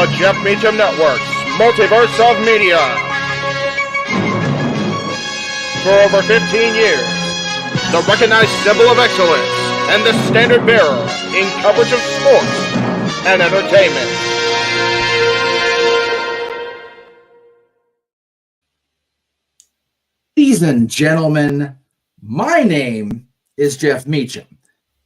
the Jeff Meacham Network's Multiverse of Media. For over 15 years, the recognized symbol of excellence and the standard bearer in coverage of sports and entertainment. Ladies and gentlemen, my name is Jeff Meacham,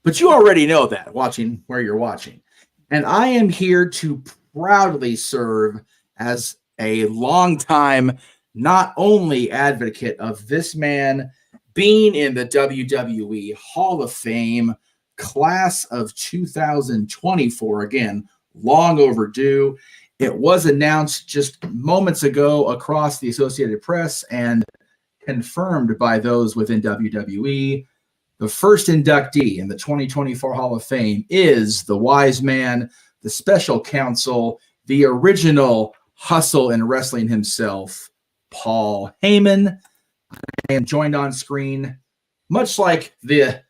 but you already know that watching where you're watching. And I am here to proudly serve as a longtime, not only advocate of this man being in the WWE Hall of Fame class of 2024, again, long overdue. It was announced just moments ago across the Associated Press and confirmed by those within WWE. The first inductee in the 2024 Hall of Fame is the wise man, the special counsel, the original hustle in wrestling himself, Paul Heyman. I am joined on screen, much like the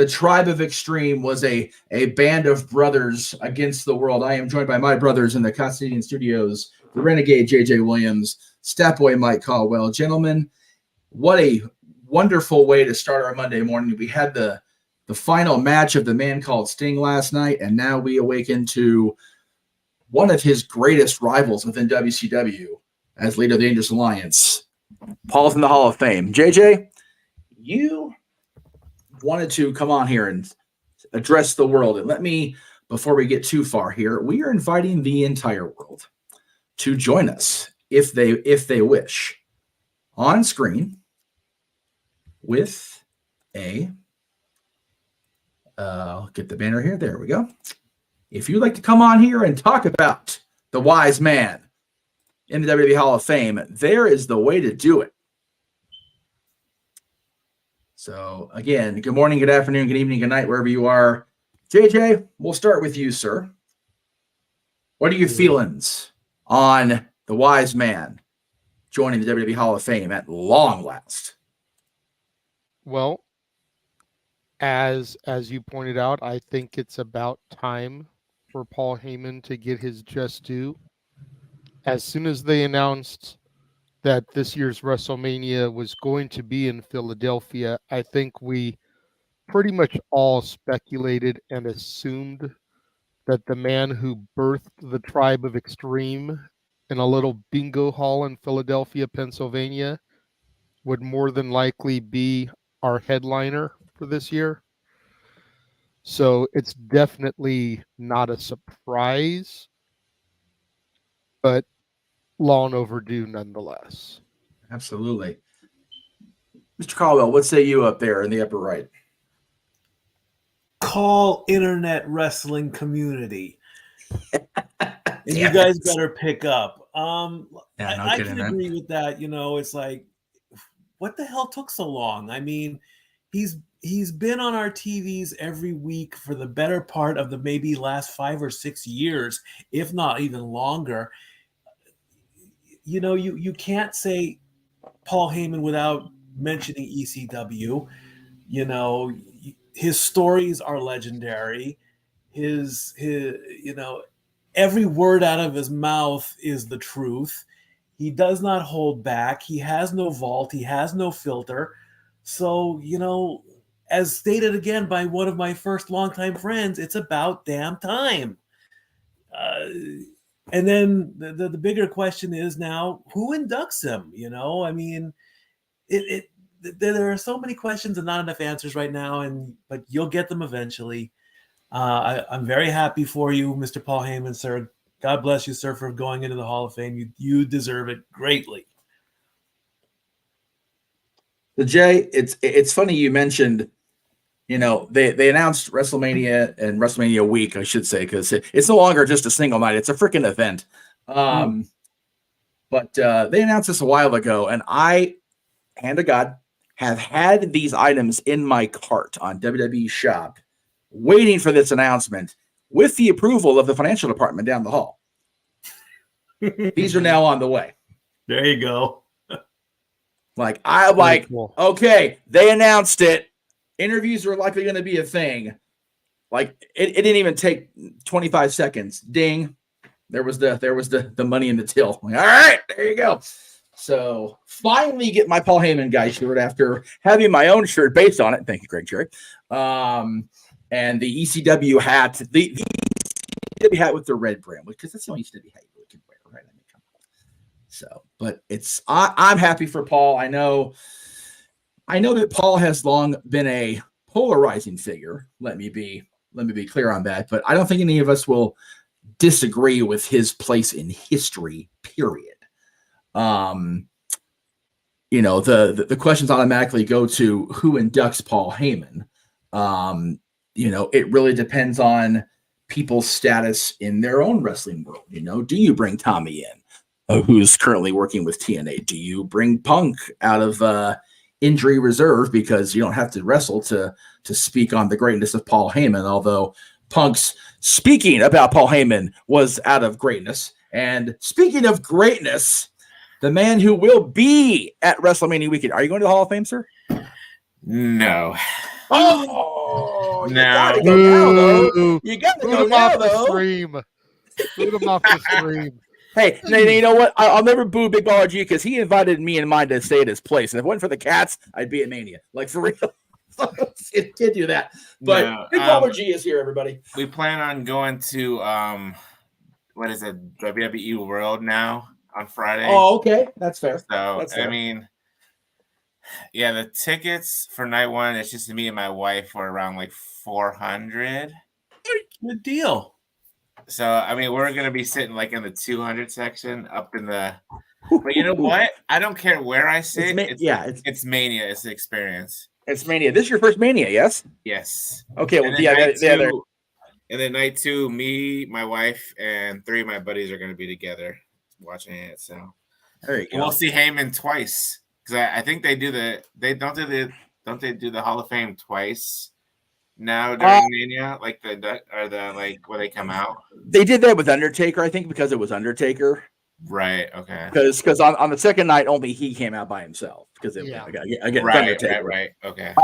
Tribe of Extreme was a band of brothers against the world. I am joined by my brothers in the Castilian Studios, the Renegade JJ Williams, Statboy Mike Caldwell. Gentlemen, what a wonderful way to start our Monday morning. We had the final match of the man called Sting last night, and now we awaken to one of his greatest rivals within WCW as leader of the Dangerous Alliance. Paul's in the Hall of Fame. JJ, you wanted to come on here and address the world. And let me, before we get too far here, we are inviting the entire world to join us if they wish. On screen, with I'll get the banner here. There we go. If you'd like to come on here and talk about the wise man in the WWE Hall of Fame, there is the way to do it. So again, good morning, good afternoon, good evening, good night, wherever you are. JJ, we'll start with you, sir. What are your feelings on the wise man joining the WWE Hall of Fame at long last? Well, as you pointed out, I think it's about time for Paul Heyman to get his just due. As soon as they announced that this year's WrestleMania was going to be in Philadelphia, I think we pretty much all speculated and assumed that the man who birthed the Tribe of Extreme in a little bingo hall in Philadelphia, Pennsylvania, would more than likely be our headliner for this year. So it's definitely not a surprise, but long overdue nonetheless. Absolutely. Mr. Caldwell, what say you up there in the upper right? Call internet wrestling community. And you guys better pick up. I can agree with that. You know, it's like, what the hell took so long? I mean, he's been on our TVs every week for the better part of the maybe last 5 or 6 years, if not even longer. You know, you can't say Paul Heyman without mentioning ECW. You know, his stories are legendary. His you know, every word out of his mouth is the truth. He does not hold back. He has no vault. He has no filter. So, you know, as stated again by one of my first longtime friends, it's about damn time. And then the bigger question is now, who inducts him? You know, I mean, there are so many questions and not enough answers right now, but you'll get them eventually. I'm very happy for you, Mr. Paul Heyman, sir. God bless you, sir, for going into the Hall of Fame. You deserve it greatly. So Jay, it's funny you mentioned, you know, they announced WrestleMania and WrestleMania week, I should say, because it's no longer just a single night. It's a freaking event. But they announced this a while ago, and I, hand to God, have had these items in my cart on WWE Shop waiting for this announcement with the approval of the financial department down the hall. These are now on the way. There you go. Cool. Okay, they announced it. Interviews are likely going to be a thing. Like, it didn't even take 25 seconds. Ding. There was the money in the till. All right, there you go. So finally get my Paul Heyman guy shirt after having my own shirt based on it. Thank you, Greg Cherry. And the ECW hat, the ECW hat with the red brand, because that's the only ECW hat you can wear, right? I mean, come on. So, but I'm happy for Paul. I know that Paul has long been a polarizing figure. Let me be clear on that. But I don't think any of us will disagree with his place in history, period. The questions automatically go to who inducts Paul Heyman. It really depends on people's status in their own wrestling world. Do you bring Tommy in, who's currently working with TNA? Do you bring Punk out of injury reserve because you don't have to wrestle to speak on the greatness of Paul Heyman? Although Punk's speaking about Paul Heyman was out of greatness. And speaking of greatness, the man who will be at WrestleMania weekend. Are you going to the Hall of Fame, sir? No. Oh, you no. gotta go now, though. You gotta go now, though. Boot him off the stream. Hey, you know what? I'll never boo Big Baller G because he invited me and mine to stay at his place. And if it wasn't for the cats, I'd be at Mania. Like, for real. Can't do that. But no, Big Baller G is here, everybody. We plan on going to, what is it, WWE World now on Friday. Oh, okay. That's fair. So, That's fair. I mean, yeah, the tickets for night one, it's just me and my wife, were around like $400. Good deal. So, I mean, we're going to be sitting like in the 200 section up in the, but you know what? I don't care where I sit. It's Mania. It's the experience. It's Mania. This is your first Mania, yes? Yes. Okay. Well, and then night two, me, my wife, and 3 of my buddies are going to be together watching it. So there you go. We'll see Heyman twice because I think they do the Hall of Fame twice now during Mania, like where they come out. They did that with Undertaker, I think, because it was Undertaker. Right. Okay. Because on the second night only he came out by himself because Right. Okay.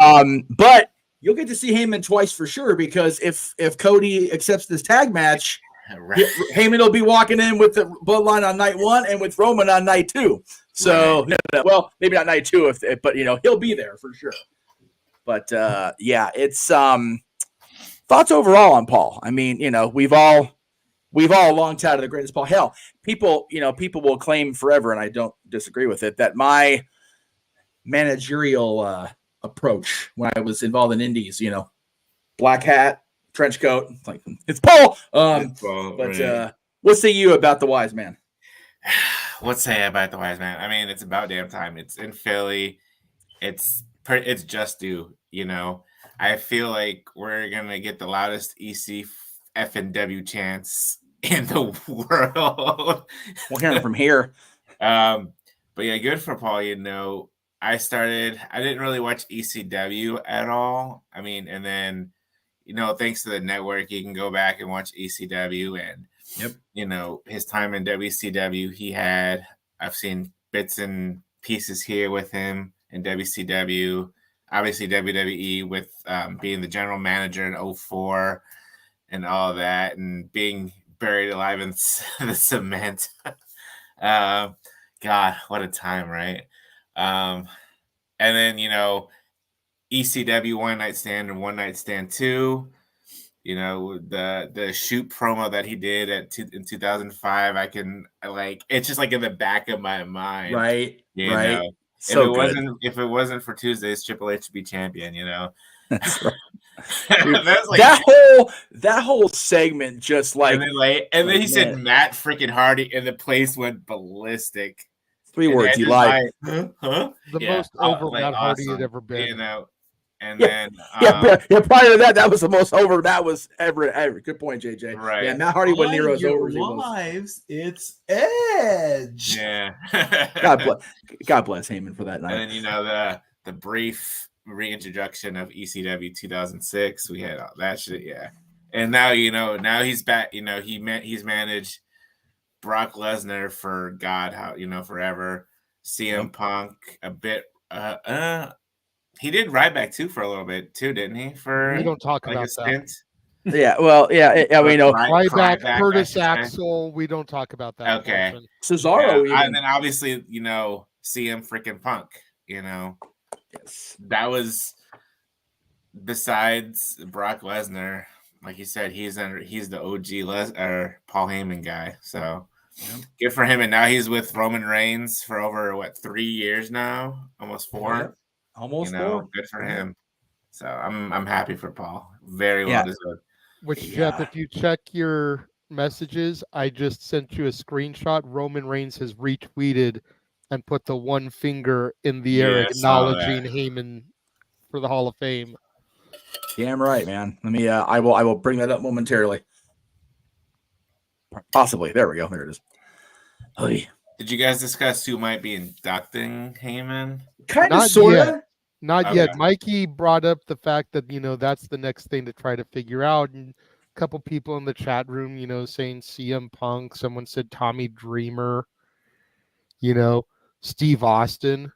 But you'll get to see Heyman twice for sure because if Cody accepts this tag match, right, Heyman will be walking in with the Bloodline on night 1 and with Roman on night 2. So well, maybe not night 2 but he'll be there for sure. But it's thoughts overall on Paul. I mean, we've all long touted the greatest Paul. Hell, people will claim forever, and I don't disagree with it, that my managerial approach when I was involved in indies, black hat, trench coat, it's Paul. What say you about the wise man? What say about the wise man? I mean, it's about damn time. It's in Philly. It's just due. I feel like we're gonna get the loudest EC F&W chants in the world. We'll hear it from here. But yeah, good for Paul. I didn't really watch ECW at all. I mean, and then, thanks to the network, you can go back and watch ECW and, his time in WCW, I've seen bits and pieces here with him in WCW, obviously WWE with being the general manager in 2004 and all that, and being buried alive in the cement. God, what a time, right? And then, ECW One Night Stand and One Night Stand 2, the shoot promo that he did in 2005, it's just like in the back of my mind. Right. Right. So if it wasn't for Tuesdays, Triple H would be champion, That's right. Dude, that whole segment just and then he said Matt freaking Hardy and the place went ballistic. 3 words he lied. The most over Matt Hardy had ever been. And then prior to that was the most over that was ever. Good point, JJ. Right. Yeah, Matt Hardy wasn't near as over as he was. It's Edge. Yeah. God bless Heyman for that night. And then the brief reintroduction of ECW 2006. We had all that shit, yeah. And now now he's back. He's managed Brock Lesnar for forever. CM Punk a bit. He did Ryback too for a little bit too, didn't he? We don't talk about that. Yeah, well, yeah. I mean, Ryback, Curtis Axel. We don't talk about that. Okay. Portion. Cesaro, yeah. And then obviously, CM freaking Punk. Yes. That was besides Brock Lesnar. Like you said, he's the OG Paul Heyman guy. So good for him. And now he's with Roman Reigns for over 3 years now, almost 4. Yeah. Almost 4. Good for him. So I'm happy for Paul. Very well deserved. Which Jeff, if you check your messages, I just sent you a screenshot. Roman Reigns has retweeted and put the one finger in the air, acknowledging Heyman for the Hall of Fame. Damn right, man. Let me. I will bring that up momentarily. Possibly. There we go. There it is. Oy. Did you guys discuss who might be inducting Heyman? Kind of, sort of. Not yet. Mikey brought up the fact that, that's the next thing to try to figure out. And a couple people in the chat room, saying CM Punk. Someone said Tommy Dreamer. Steve Austin.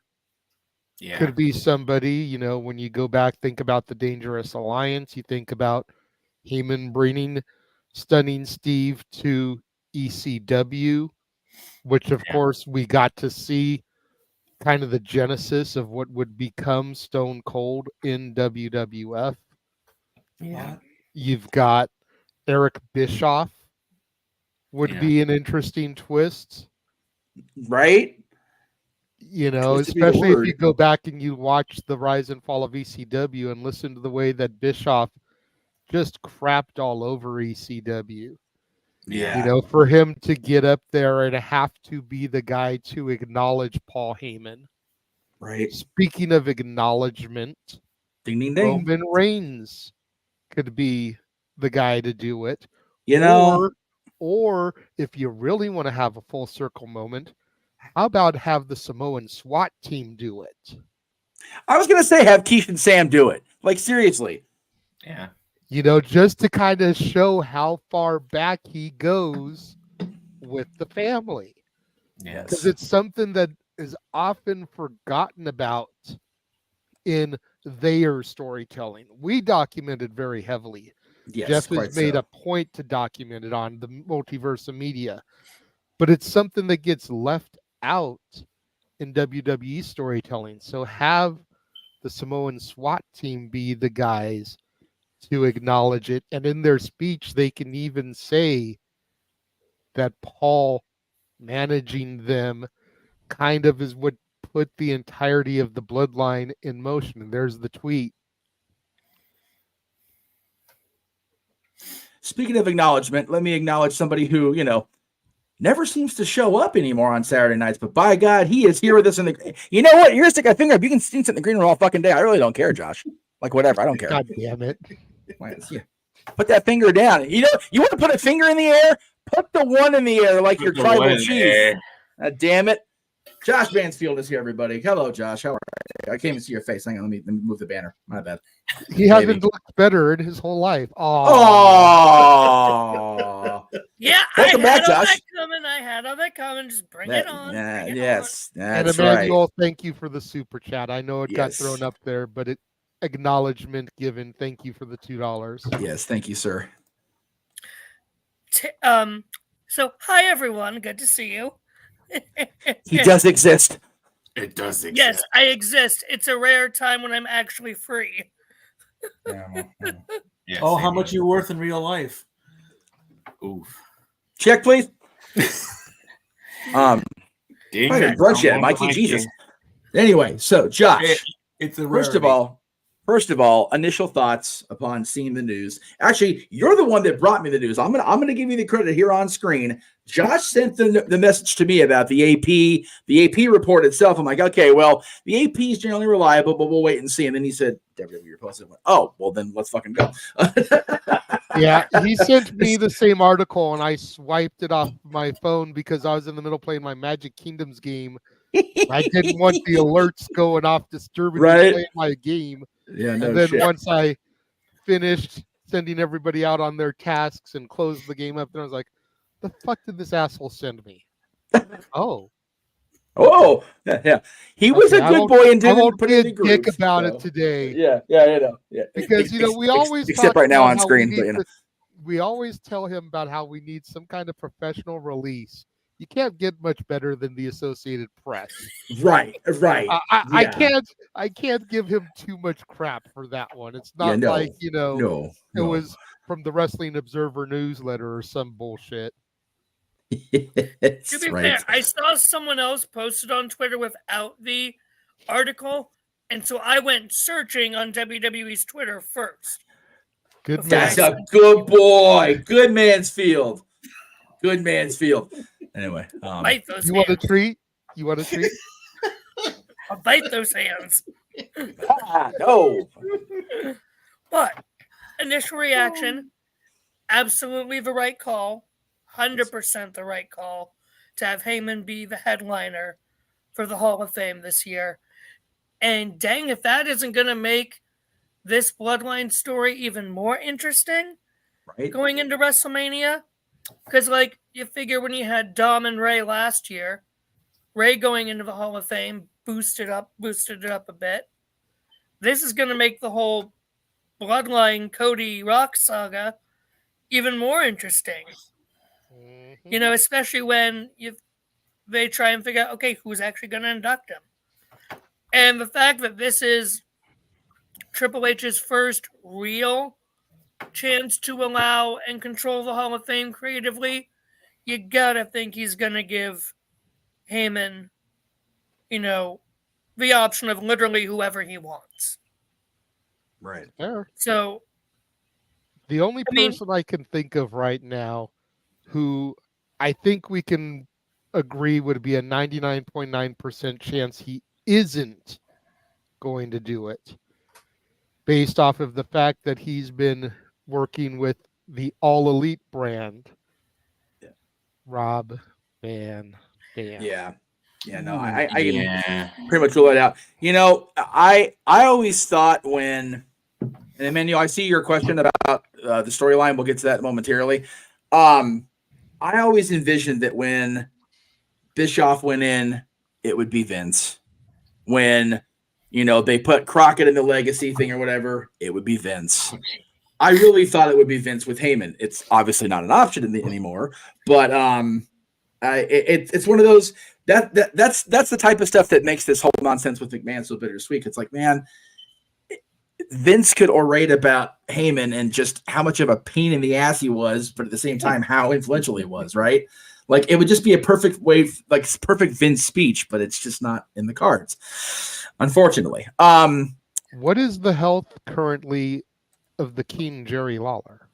Yeah. Could be somebody, when you go back, think about the Dangerous Alliance. You think about Heyman bringing Stunning Steve to ECW, which, of course, we got to see kind of the genesis of what would become Stone Cold in WWF. Yeah. You've got Eric Bischoff would be an interesting twist. Right? Especially if you go back and you watch the rise and fall of ECW and listen to the way that Bischoff just crapped all over ECW. Yeah. For him to get up there and have to be the guy to acknowledge Paul Heyman. Right. Speaking of acknowledgement, ding, ding, ding. Roman Reigns could be the guy to do it. Or if you really want to have a full circle moment, how about have the Samoan SWAT team do it? I was going to say have Keith and Sam do it. Like, seriously. Yeah. Just to kind of show how far back he goes with the family. Yes. Because it's something that is often forgotten about in their storytelling. We documented very heavily. Yes, Jeff has made a point to document it on the Multiverse of Media. But it's something that gets left out in WWE storytelling. So have the Samoan SWAT team be the guys to acknowledge it. And in their speech, they can even say that Paul managing them kind of is what put the entirety of the bloodline in motion. And there's the tweet. Speaking of acknowledgement, let me acknowledge somebody who, never seems to show up anymore on Saturday nights, but by God, he is here with us in the. You know what? You're gonna stick a finger up. You can sit in the green room all fucking day. I really don't care, Josh. Like, whatever. I don't care. God damn it. Put that finger down. You want to put a finger in the air? Put the one in the air like your tribal chief. Damn it. Josh Mansfield is here, everybody. Hello, Josh. How are you? I can't even see your face. Hang on. Let me move the banner. My bad. He hasn't looked better in his whole life. Oh. Yeah, Welcome back, Josh. I had all that coming. Just bring it on. Yes. And Emmanuel, thank you for the super chat. I know it got thrown up there, but acknowledgement given. Thank you for the $2. Yes, thank you, sir. So hi everyone. Good to see you. He does exist. It does exist. Yes, I exist. It's a rare time when I'm actually free. Yes, how much you worth in real life? Oof. Check, please. Dang, brush yet, Mikey. Jesus. Anyway, so Josh, it's a First of all, initial thoughts upon seeing the news. Actually, you're the one that brought me the news. I'm gonna give you the credit here on screen. Josh sent the message to me about the AP report itself. I'm like, okay, well, the AP is generally reliable, but we'll wait and see. And then he said, WWE posted. Oh, well, then let's fucking go. Yeah, he sent me the same article, and I swiped it off my phone because I was in the middle playing my Magic Kingdoms game. I didn't want the alerts going off disturbing me playing my game. Yeah, no and then shit. once I finished sending everybody out on their tasks and closed the game up, then I was like, the fuck did this asshole send me? Oh. Oh, yeah. He was a good boy and didn't put any dick grief, about so. it today. Yeah, yeah. Because we always except talk right now about on how screen, but we always tell him about how we need some kind of professional release. You can't get much better than the Associated Press. Right. I can't give him too much crap for that one. It's not like it was from the Wrestling Observer newsletter or some bullshit. To be fair, I saw someone else posted on Twitter without the article, and so I went searching on WWE's Twitter first. That's a good boy. Good Mansfield. Anyway, bite those you hands. Want a treat? You want a treat? I'll bite those hands. No. But initial reaction, absolutely the right call. 100% the right call to have Heyman be the headliner for the Hall of Fame this year. And dang, if that isn't going to make this Bloodline story even more interesting going into WrestleMania. Because, you figure when you had Dom and Ray last year, Ray going into the Hall of Fame boosted it up a bit. This is going to make the whole Bloodline Cody Rock saga even more interesting. Mm-hmm. Especially when they try and figure out, okay, who's actually going to induct him. And the fact that this is Triple H's first real chance to allow and control the Hall of Fame creatively, you gotta think he's going to give Heyman, the option of literally whoever he wants. Right. So the only person I can think of right now who I think we can agree would be a 99.9% chance he isn't going to do it, based off of the fact that he's been working with the All Elite brand. Yeah. Rob Van Dam. Yeah, no, I can pretty much rule it out. I always thought when, and Emmanuel, I see your question about the storyline. We'll get to that momentarily. I always envisioned that when Bischoff went in, it would be Vince. When, they put Crockett in the legacy thing or whatever, it would be Vince. I really thought it would be Vince with Heyman. It's obviously not an option anymore, but it's one of those that's the type of stuff that makes this whole nonsense with McMahon so bittersweet. It's like, man, Vince could orate about Heyman and just how much of a pain in the ass he was, but at the same time, how influential he was, right? Like, it would just be a perfect way, like perfect Vince speech, but it's just not in the cards, unfortunately. What is the health currently of the King Jerry Lawler?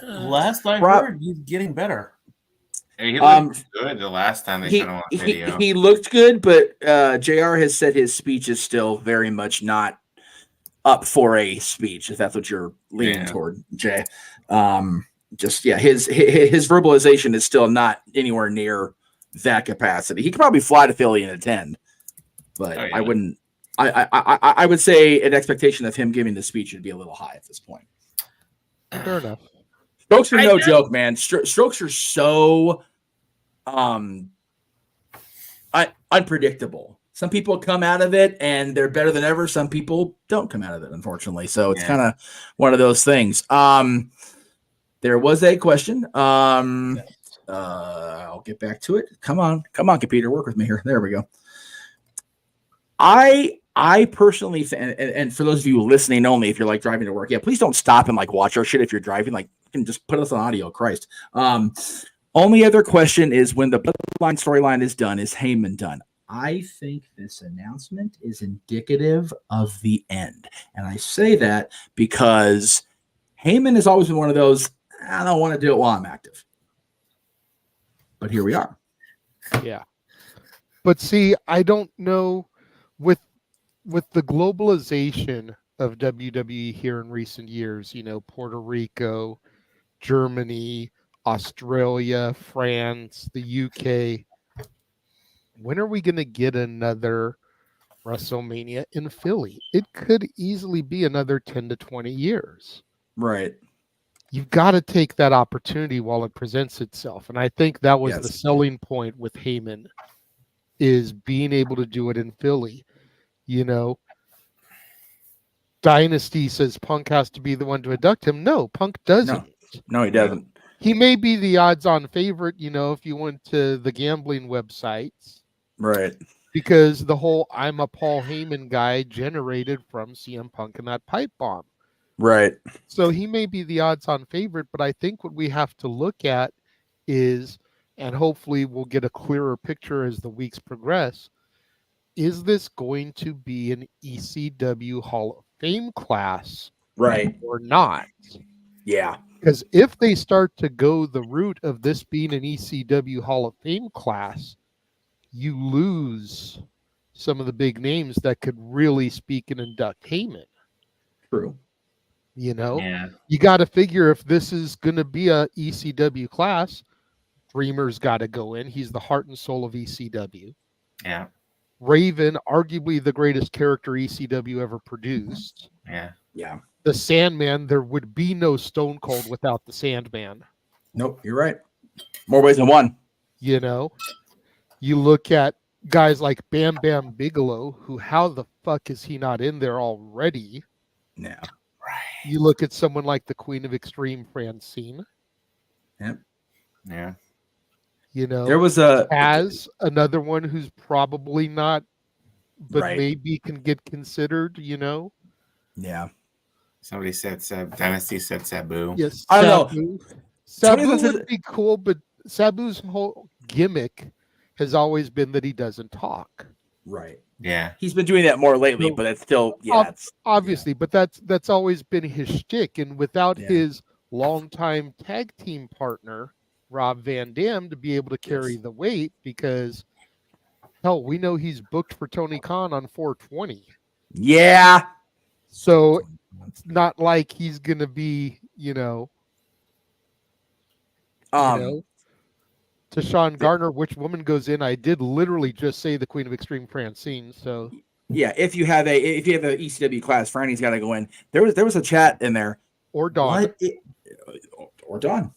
Last I heard, he's getting better. He looked good the last time they showed him on video. He looked good, but JR has said his speech is still very much not up for a speech, if that's what you're leaning toward, Jay. His verbalization is still not anywhere near that capacity. He could probably fly to Philly and attend, but I wouldn't. I would say an expectation of him giving the speech would be a little high at this point. Fair enough. Strokes are no joke, man. Strokes are so unpredictable. Some people come out of it and they're better than ever. Some people don't come out of it, unfortunately. So it's kind of one of those things. There was a question. I'll get back to it. Come on, computer, work with me here. There we go. I personally, and for those of you listening only, if you're like driving to work, please don't stop and like watch our shit if you're driving. Like, you can just put us on audio. Christ. Only other question is, when the Bloodline storyline is done, is Heyman done? I think this announcement is indicative of the end, and I say that because Heyman has always been one of those, I don't want to do it while I'm active, but here we are. Yeah, but see, I don't know with the globalization of WWE here in recent years, Puerto Rico, Germany, Australia, France, the UK. When are we going to get another WrestleMania in Philly? It could easily be another 10 to 20 years. Right. You've got to take that opportunity while it presents itself. And I think that was the selling point with Heyman. is being able to do it in Philly. You know, Dynasty says Punk has to be the one to induct him. No, Punk doesn't. No, he doesn't. He may be the odds-on favorite, you know, if you went to the gambling websites. Right. Because the whole I'm a Paul Heyman guy generated from CM Punk and that pipe bomb. Right. So he may be the odds-on favorite, but I think what we have to look at is, and hopefully we'll get a clearer picture as the weeks progress, is this going to be an ECW Hall of Fame class Right. or not? Yeah. Because if they start to go the route of this being an ECW Hall of Fame class, you lose some of the big names that could really speak and induct Heyman. True. You know, Yeah. you got to figure if this is going to be a ECW class, Dreamer's got to go in. He's the heart and soul of ECW. Yeah. Raven, arguably the greatest character ECW ever produced. Yeah. Yeah. The Sandman, there would be no Stone Cold without the Sandman. Nope, you're right. More ways than one. You know, you look at guys like Bam Bam Bigelow, who how the fuck is he not in there already? Yeah. Right. You look at someone like the Queen of Extreme, Francine. Yep. Yeah. You know, There was another one who's probably not, but Right. maybe can get considered, you know? Yeah. Somebody said Dynasty said Sabu. Yes. I don't know. Tony Sabu said- would be cool, but Sabu's whole gimmick has always been that he doesn't talk. Right. Yeah. He's been doing that more lately, No. but it's still it's Obviously, but that's always been his shtick. And without Yeah. his longtime tag team partner, Rob Van Dam, to be able to carry the weight, because hell, we know he's booked for Tony Khan on 420. Yeah. So it's not like he's gonna be, you know, to Sean Garner, which woman goes in? I did literally just say the Queen of Extreme Francine. So yeah, if you have a ECW class, Franny's got to go in. There was a chat in there. or Dawn. Or Dawn.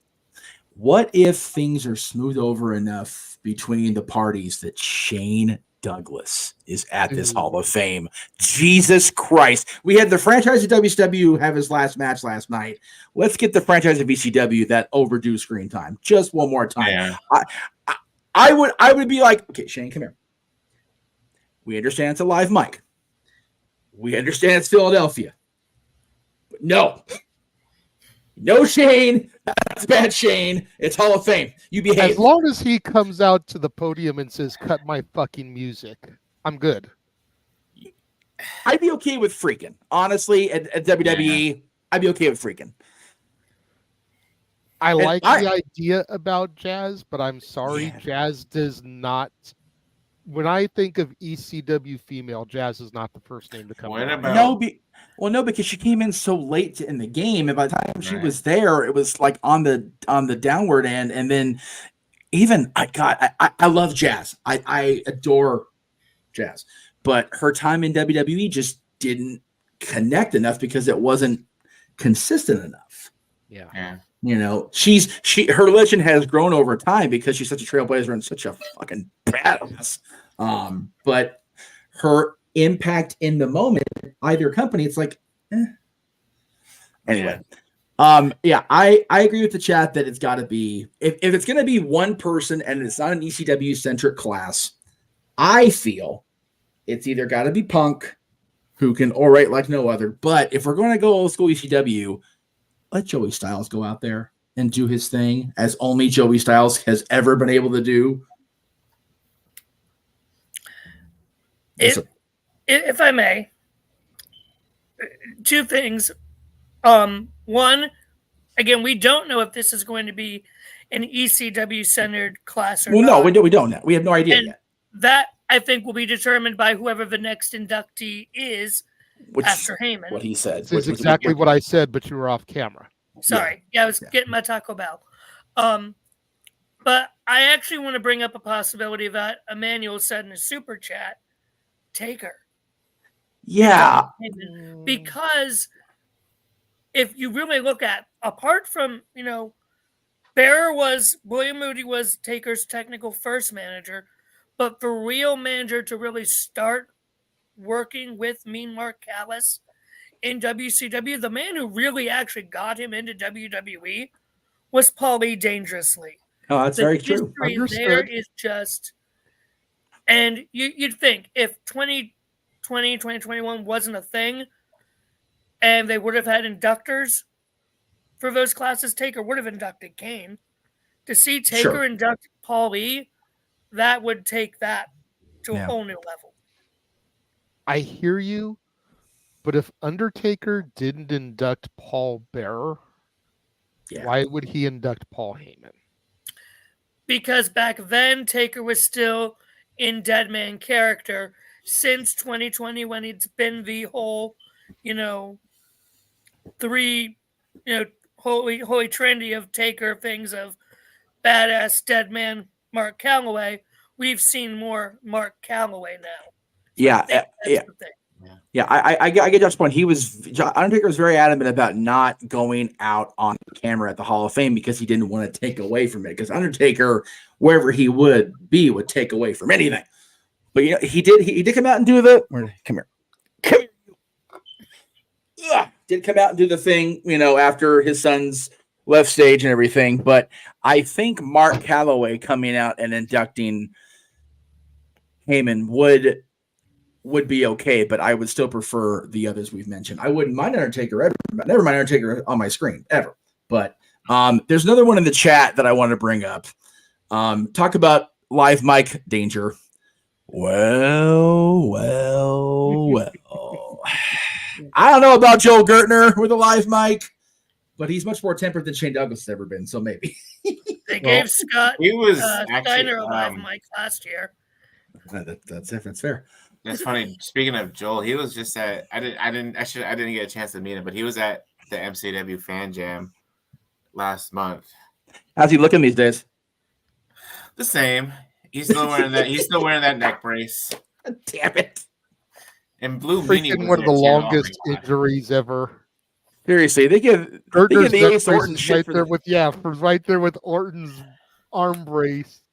What if things are smoothed over enough between the parties that Shane Douglas is at this Hall of Fame? Jesus Christ. We had the franchise of WCW have his last match last night. Let's get the franchise of ECW that overdue screen time just one more time. Yeah. I would be like, okay, Shane, come here. We understand it's a live mic. We understand it's Philadelphia. But no, Shane. That's bad, Shane. It's Hall of Fame. You behave. As long as he comes out to the podium and says, "Cut my fucking music," I'm good. I'd be okay with freaking. Honestly, at WWE, I'd be okay with freaking. I like the idea about Jazz, but I'm sorry, Jazz does not. When I think of ECW female, Jazz is not the first name to come. What to mind. about No, because she came in so late in the game, and by the time she was there, it was like on the downward end. And then even I love Jazz. I adore Jazz, but her time in WWE just didn't connect enough because it wasn't consistent enough. Yeah. You know, her legend has grown over time because she's such a trailblazer and such a fucking badass. But her impact in the moment, either company, it's like, Anyway, I agree with the chat that it's got to be if it's going to be one person and it's not an ECW centric class. I feel it's either got to be Punk, who can orate like no other. But if we're going to go old school ECW, let Joey Styles go out there and do his thing as only Joey Styles has ever been able to do. If I may, two things. One, again, we don't know if this is going to be an ECW centered class or not. No, we don't know. We have no idea yet. That I think will be determined by whoever the next inductee is after Heyman. What he said. This is exactly what I said, but you were off camera. Sorry. Yeah, I was getting my Taco Bell. But I actually want to bring up a possibility that Emmanuel said in a super chat, Taker. Yeah. Because if you really look at, apart from, William Moody was Taker's technical first manager, But for real manager to really start working with Mean Mark Callis in WCW, the man who really actually got him into WWE was Paulie Dangerously. Oh, that's very true. The history there is just, and you'd think if 2020, 2021 wasn't a thing, and they would have had inductors for those classes, Taker would have inducted Kane. To see Taker induct Paulie, that would take that to a whole new level. I hear you, but if Undertaker didn't induct Paul Bearer, why would he induct Paul Heyman? Because back then, Taker was still in Deadman character. Since 2020, when it's been the whole, holy trendy of Taker things of badass Deadman Mark Calloway, we've seen more Mark Calloway now. I get Jeff's point. Undertaker was very adamant about not going out on camera at the Hall of Fame because he didn't want to take away from it. Because Undertaker, wherever he would be, would take away from anything. But he did come out and do the come here. Did come out and do the thing, after his son's left stage and everything. But I think Mark Calloway coming out and inducting Heyman would be okay, but I would still prefer the others we've mentioned. I wouldn't mind Undertaker ever. Never mind Undertaker on my screen ever. But there's another one in the chat that I want to bring up. Talk about live mic danger. Well. I don't know about Joel Gertner with a live mic, but he's much more tempered than Shane Douglas has ever been. So maybe they gave Scott Steiner a live mic last year. That's fair. That's funny. Speaking of Joel, he was just at I didn't get a chance to meet him, but he was at the MCW Fan Jam last month. How's he looking these days? The same. He's still wearing that. He's still wearing that neck brace. Damn it! And Blue Freaking one of the longest injuries ever. Seriously, they give the Ace Orton shit right there with Orton's arm brace.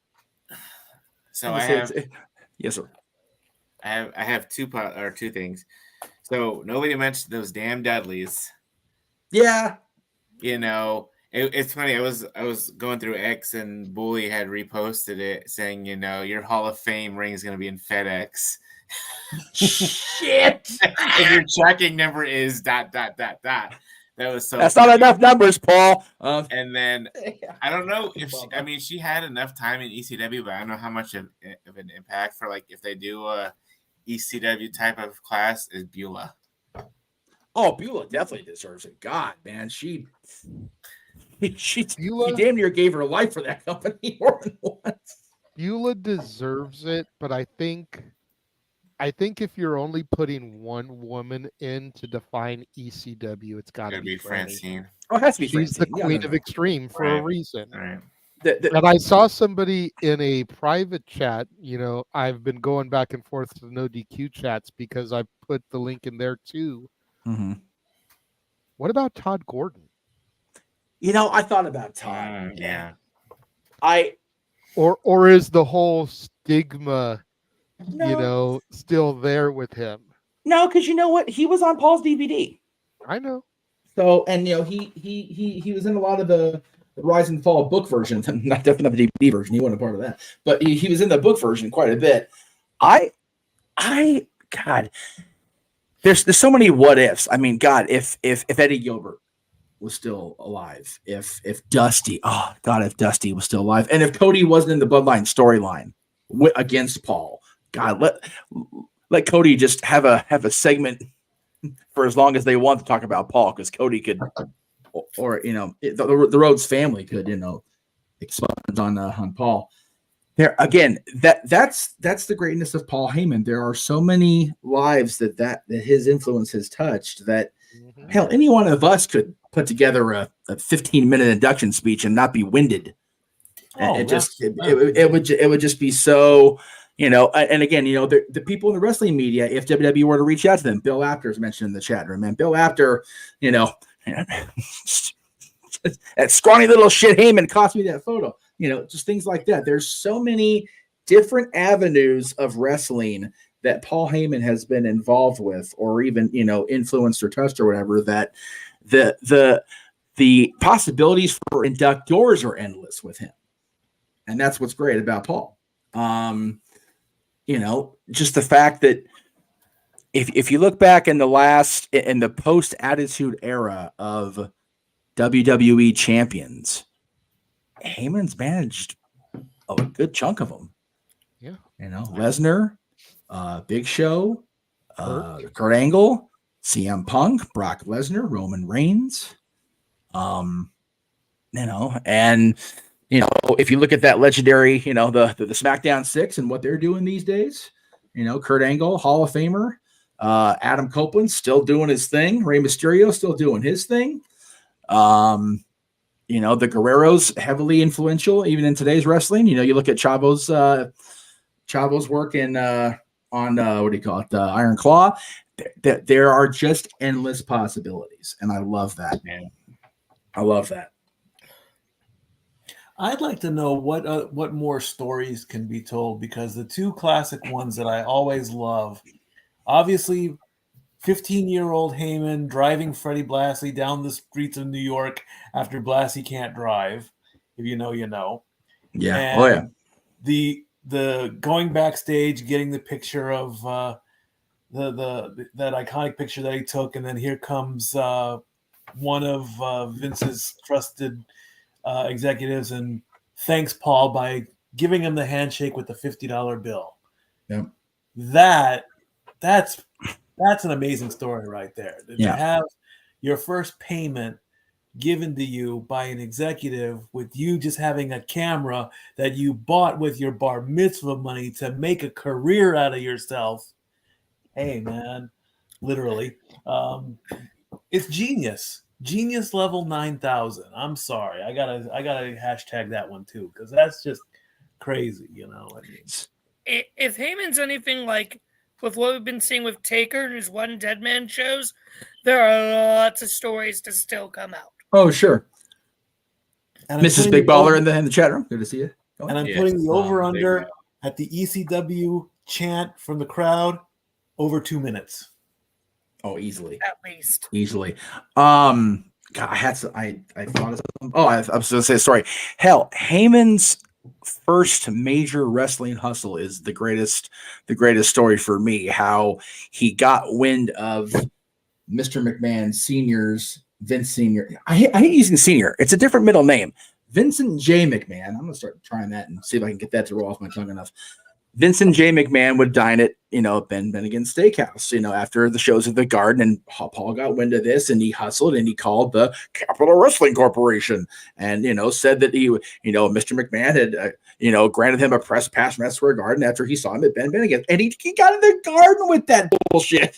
So I have yes, sir. I have two things. So nobody mentioned those damn Dudleys. Yeah. It's funny. I was going through X and Bully had reposted it saying, your Hall of Fame ring is going to be in FedEx. Shit. And your tracking number is ... That was so. That's funny. Not enough numbers, Paul. And then I don't know if she had enough time in ECW, but I don't know how much of an impact for if they do a ECW type of class is Beulah. Oh, Beulah definitely deserves it. God, man, she damn near gave her life for that company more than once. Beulah deserves it, but I think if you're only putting one woman in to define ECW, it's got to be Francine. Oh, it has to be She's Francine. the queen of extreme for a reason. Right. And I saw somebody in a private chat. I've been going back and forth to no DQ chats because I put the link in there too. Mm-hmm. What about Todd Gordon? I thought about Todd. Yeah. Or is the whole stigma, still there with him? No, because you know what? He was on Paul's DVD. I know. So, and he was in a lot of the Rise and Fall book versions. Not definitely the DVD version. He wasn't a part of that, but he was in the book version quite a bit. God, there's so many what ifs. I mean, God, if Eddie Gilbert was still alive, if Dusty was still alive, and if Cody wasn't in the Bloodline storyline against Paul, God, let Cody just have a segment for as long as they want to talk about Paul, because Cody could, or the Rhodes family could, expand on Paul. There again, that's the greatness of Paul Heyman. There are so many lives that his influence has touched that hell, any one of us could put together a 15-minute induction speech and not be winded. It would just be so, and again, the people in the wrestling media, if WWE were to reach out to them, Bill Apter is mentioned in the chat room, and Bill Apter, that scrawny little shit Heyman cost me that photo, just things like that. There's so many different avenues of wrestling that Paul Heyman has been involved with, or even, influenced or touched or whatever, that the possibilities for inductors are endless with him. And that's what's great about Paul. Just the fact that if you look back in the post Attitude Era of WWE champions, Heyman's managed a good chunk of them. Yeah. Lesnar, Big Show, Kurt Angle, CM Punk, Brock Lesnar, Roman Reigns. And if you look at that legendary, the SmackDown 6 and what they're doing these days, Kurt Angle, Hall of Famer, Adam Copeland still doing his thing, Rey Mysterio still doing his thing. The Guerreros heavily influential even in today's wrestling. You look at Chavo's work in on Iron Claw. There are just endless possibilities, and I love that, man. I love that. I'd like to know what more stories can be told, because the two classic ones that I always love, obviously, 15-year-old Heyman driving Freddie Blassie down the streets of New York after Blassie can't drive. If you know, you know. Yeah. And the going backstage, getting the picture of that iconic picture that he took, and then here comes one of Vince's trusted executives and thanks Paul by giving him the handshake with the $50 bill. Yep. That's an amazing story right there. To have your first payment given to you by an executive with you just having a camera that you bought with your bar mitzvah money to make a career out of yourself. Hey, man, literally. It's genius. Genius level 9,000. I'm sorry. I gotta hashtag that one too, because that's just crazy, If Heyman's anything like with what we've been seeing with Taker and his one dead man shows, there are lots of stories to still come out. Oh, sure. And Mrs. Big Baller in the chat room. Good to see you. And I'm putting the over-under at the ECW chant from the crowd over 2 minutes. Oh, easily. At least. Easily. God, I thought of something. Oh, I was going to say a story. Hell, Heyman's first major wrestling hustle is the greatest story for me. How he got wind of Mr. McMahon Sr.'s Vince Sr. I hate using Senior. It's a different middle name. Vincent J. McMahon. I'm going to start trying that and see if I can get that to roll off my tongue enough. Vincent J. McMahon would dine at, Ben Bennigan's Steakhouse, after the shows at the Garden, and Paul got wind of this, and he hustled, and he called the Capital Wrestling Corporation, and, said that he, Mr. McMahon had, granted him a press pass from Square Garden after he saw him at Ben Bennigan's, and he got in the Garden with that bullshit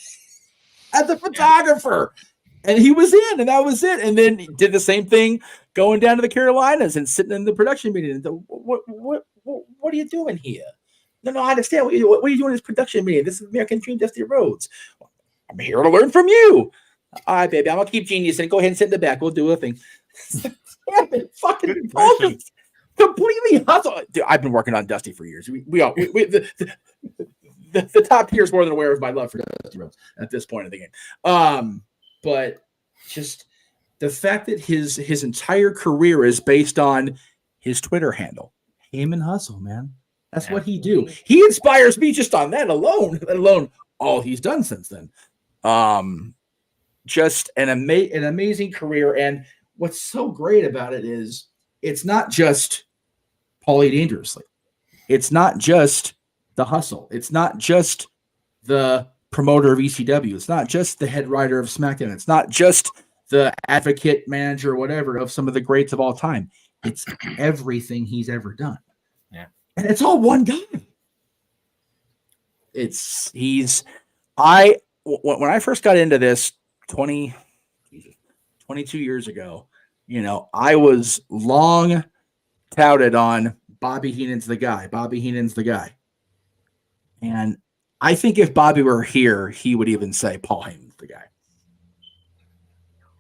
as a photographer. And he was in, and that was it. And then he did the same thing going down to the Carolinas and sitting in the production meeting. And what are you doing here? No, I understand. What are you doing in this production meeting? This is American Dream, Dusty Rhodes. I'm here to learn from you. All right, baby. I'm going to keep genius and go ahead and sit in the back. We'll do a thing. Fucking bullshit. Completely hustle. Dude, I've been working on Dusty for years. The top tier is more than aware of my love for Dusty Rhodes at this point in the game. But just the fact that his entire career is based on his Twitter handle, Heyman Hustle, man. That's what he do. He inspires me just on that alone, let alone all he's done since then. Just an amazing career. And what's so great about it is it's not just Paulie Dangerously. It's not just the hustle. It's not just the promoter of ECW. It's not just the head writer of SmackDown. It's not just the advocate, manager, whatever, of some of the greats of all time. It's everything he's ever done. Yeah. And it's all one guy. When I first got into this 22 years ago, I was long touted on Bobby Heenan's the guy. Bobby Heenan's the guy. And I think if Bobby were here, he would even say Paul Heyman's the guy.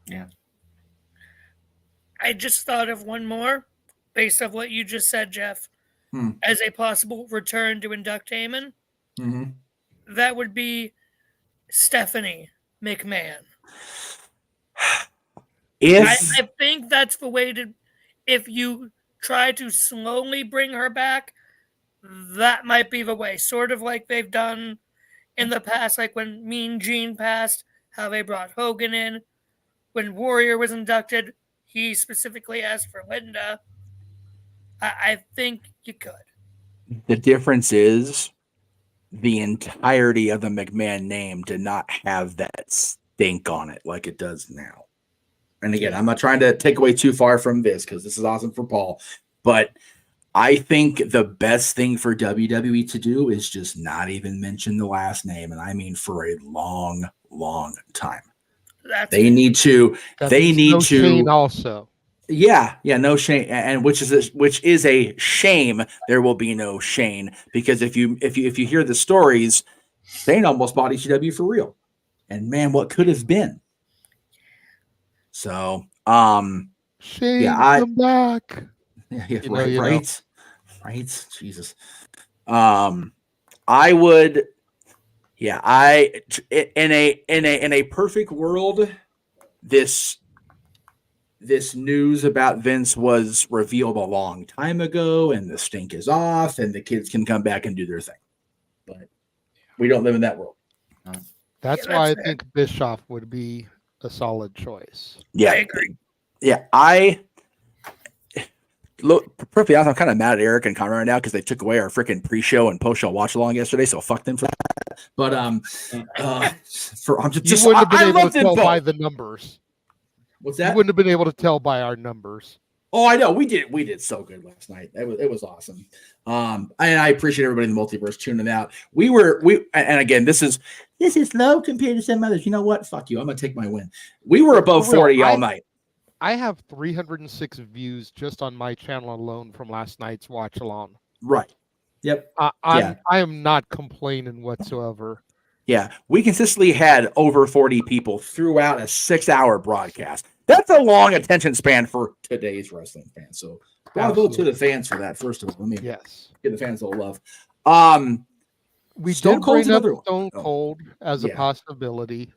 Yeah. I just thought of one more based on what you just said, Jeff. as a possible return to induct Heyman, that would be Stephanie McMahon. I think that's the way to, if you try to slowly bring her back, that might be the way. Sort of like they've done in the past, like when Mean Gene passed, how they brought Hogan in. When Warrior was inducted, he specifically asked for Linda. I think you could. The difference is the entirety of the McMahon name did not have that stink on it like it does now. And again, I'm not trying to take away too far from this because this is awesome for Paul, but I think the best thing for WWE to do is just not even mention the last name. And I mean for a long, long time. They need to Shane also. Yeah, no Shane, and which is a shame. There will be no Shane because if you hear the stories, Shane almost bought ECW for real, and man, what could have been. So, Shane, come back. Yeah, right. Jesus. I would. Yeah, in a perfect world, this news about Vince was revealed a long time ago, and the stink is off, and the kids can come back and do their thing. But we don't live in that world. That's why I think Bischoff would be a solid choice. Yeah, I agree. Yeah, look, perfectly honest, I'm kind of mad at Eric and Conrad right now because they took away our freaking pre-show and post-show watch-along yesterday, so fuck them for that. But you wouldn't have been able to tell by the numbers. What's that? You wouldn't have been able to tell by our numbers. Oh, I know. We did so good last night. It was awesome. And I appreciate everybody in the multiverse tuning out. And again, this is low compared to some others. You know what? Fuck you. I'm gonna take my win. We were above 40 all night. I have 306 views just on my channel alone from last night's watch along. Right. Yep. I am not complaining whatsoever. Yeah, we consistently had over 40 people throughout a 6-hour broadcast. That's a long attention span for today's wrestling fans. So bravo to the fans for that. First of all, let me give the fans a little love. We did bring up Stone Cold as a possibility.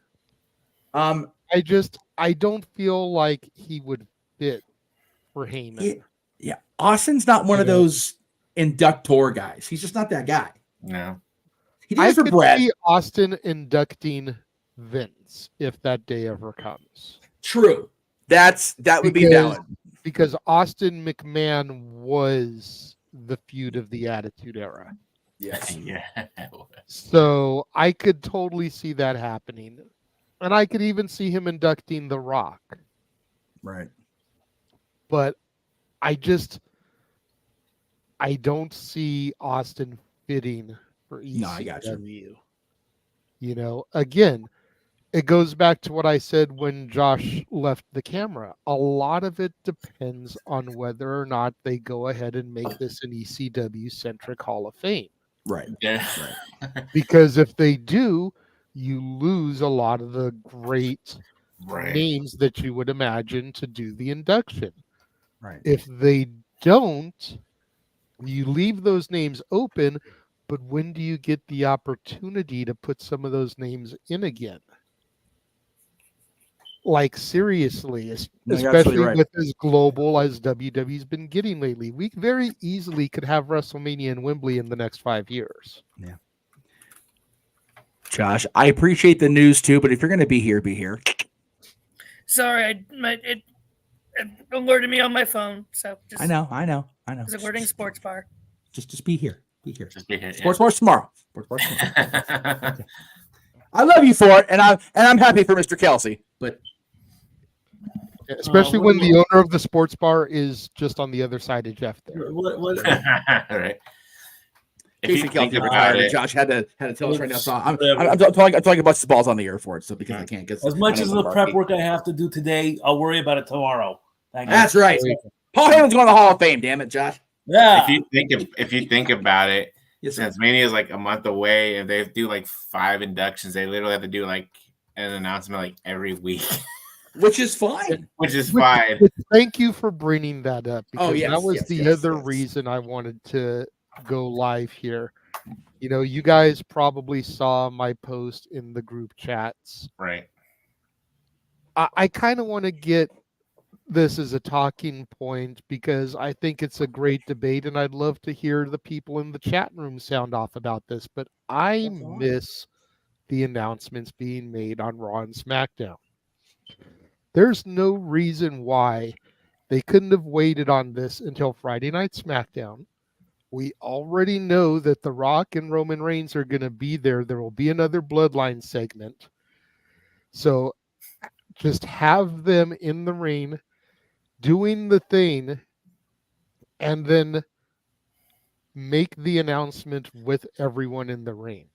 I don't feel like he would fit for Heyman. Yeah, Austin's not one of those inductor guys. He's just not that guy. No. I could see Austin inducting Vince if that day ever comes. True. That would be valid. Because Austin McMahon was the feud of the Attitude Era. Yes. Yeah. So I could totally see that happening. And I could even see him inducting The Rock. Right. But I don't see Austin fitting for ECW. No, I got you. You know, again, it goes back to what I said when Josh left the camera. A lot of it depends on whether or not they go ahead and make this an ECW-centric Hall of Fame. Right. Yeah. Right. Because if they do, you lose a lot of the great names that you would imagine to do the induction. Right. If they don't, you leave those names open, but when do you get the opportunity to put some of those names in again? Like, seriously, especially with as global as WWE's been getting lately. We very easily could have WrestleMania in Wembley in the next 5 years. Yeah. Josh, I appreciate the news too, but if you're going to be here, be here. Sorry, it alerted me on my phone. So just, I know. It's alerting sports bar. Just be here. Be here. Just be here. Sports Bar tomorrow. Sports Bar tomorrow. I love you for it, and I'm happy for Mr. Kelsey, but especially when the owner of the sports bar is just on the other side of Jeff there. Right. If you think about it, Josh had to tell us right now. So I'm talking about the balls on the air for it. So because I can't get as much as the prep work I have to do today, I'll worry about it tomorrow. That's right. Paul Heyman's going to the Hall of Fame. Damn it, Josh. Yeah. If you think about it, since Mania is like a month away, and they do like 5 inductions, they literally have to do like an announcement like every week. which is fine. Which is fine. Thank you for bringing that up, because yes, that was the other reason I wanted to go live here. You know, you guys probably saw my post in the group chats. Right. I kind of want to get this as a talking point because I think it's a great debate, and I'd love to hear the people in the chat room sound off about this. But I miss the announcements being made on Raw and SmackDown. There's no reason why they couldn't have waited on this until Friday Night SmackDown. We already know that The Rock and Roman Reigns are going to be there. There will be another Bloodline segment. So just have them in the ring doing the thing, and then make the announcement with everyone in the ring.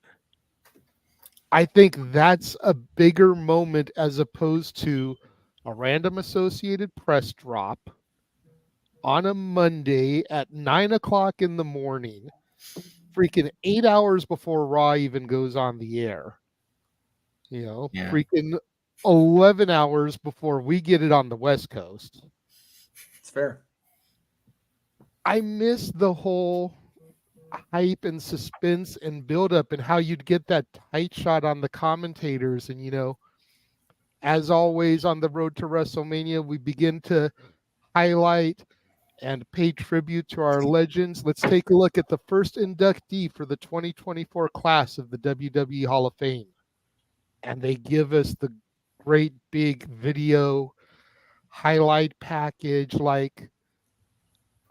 I think that's a bigger moment as opposed to a random Associated Press drop on a Monday at 9 o'clock in the morning, freaking 8 hours before Raw even goes on the air. You know, freaking 11 hours before we get it on the West Coast. It's fair. I miss the whole hype and suspense and build up and how you'd get that tight shot on the commentators. And, you know, as always on the road to WrestleMania, we begin to highlight and pay tribute to our legends. Let's take a look at the first inductee for the 2024 class of the WWE Hall of Fame. And they give us the great big video highlight package. Like,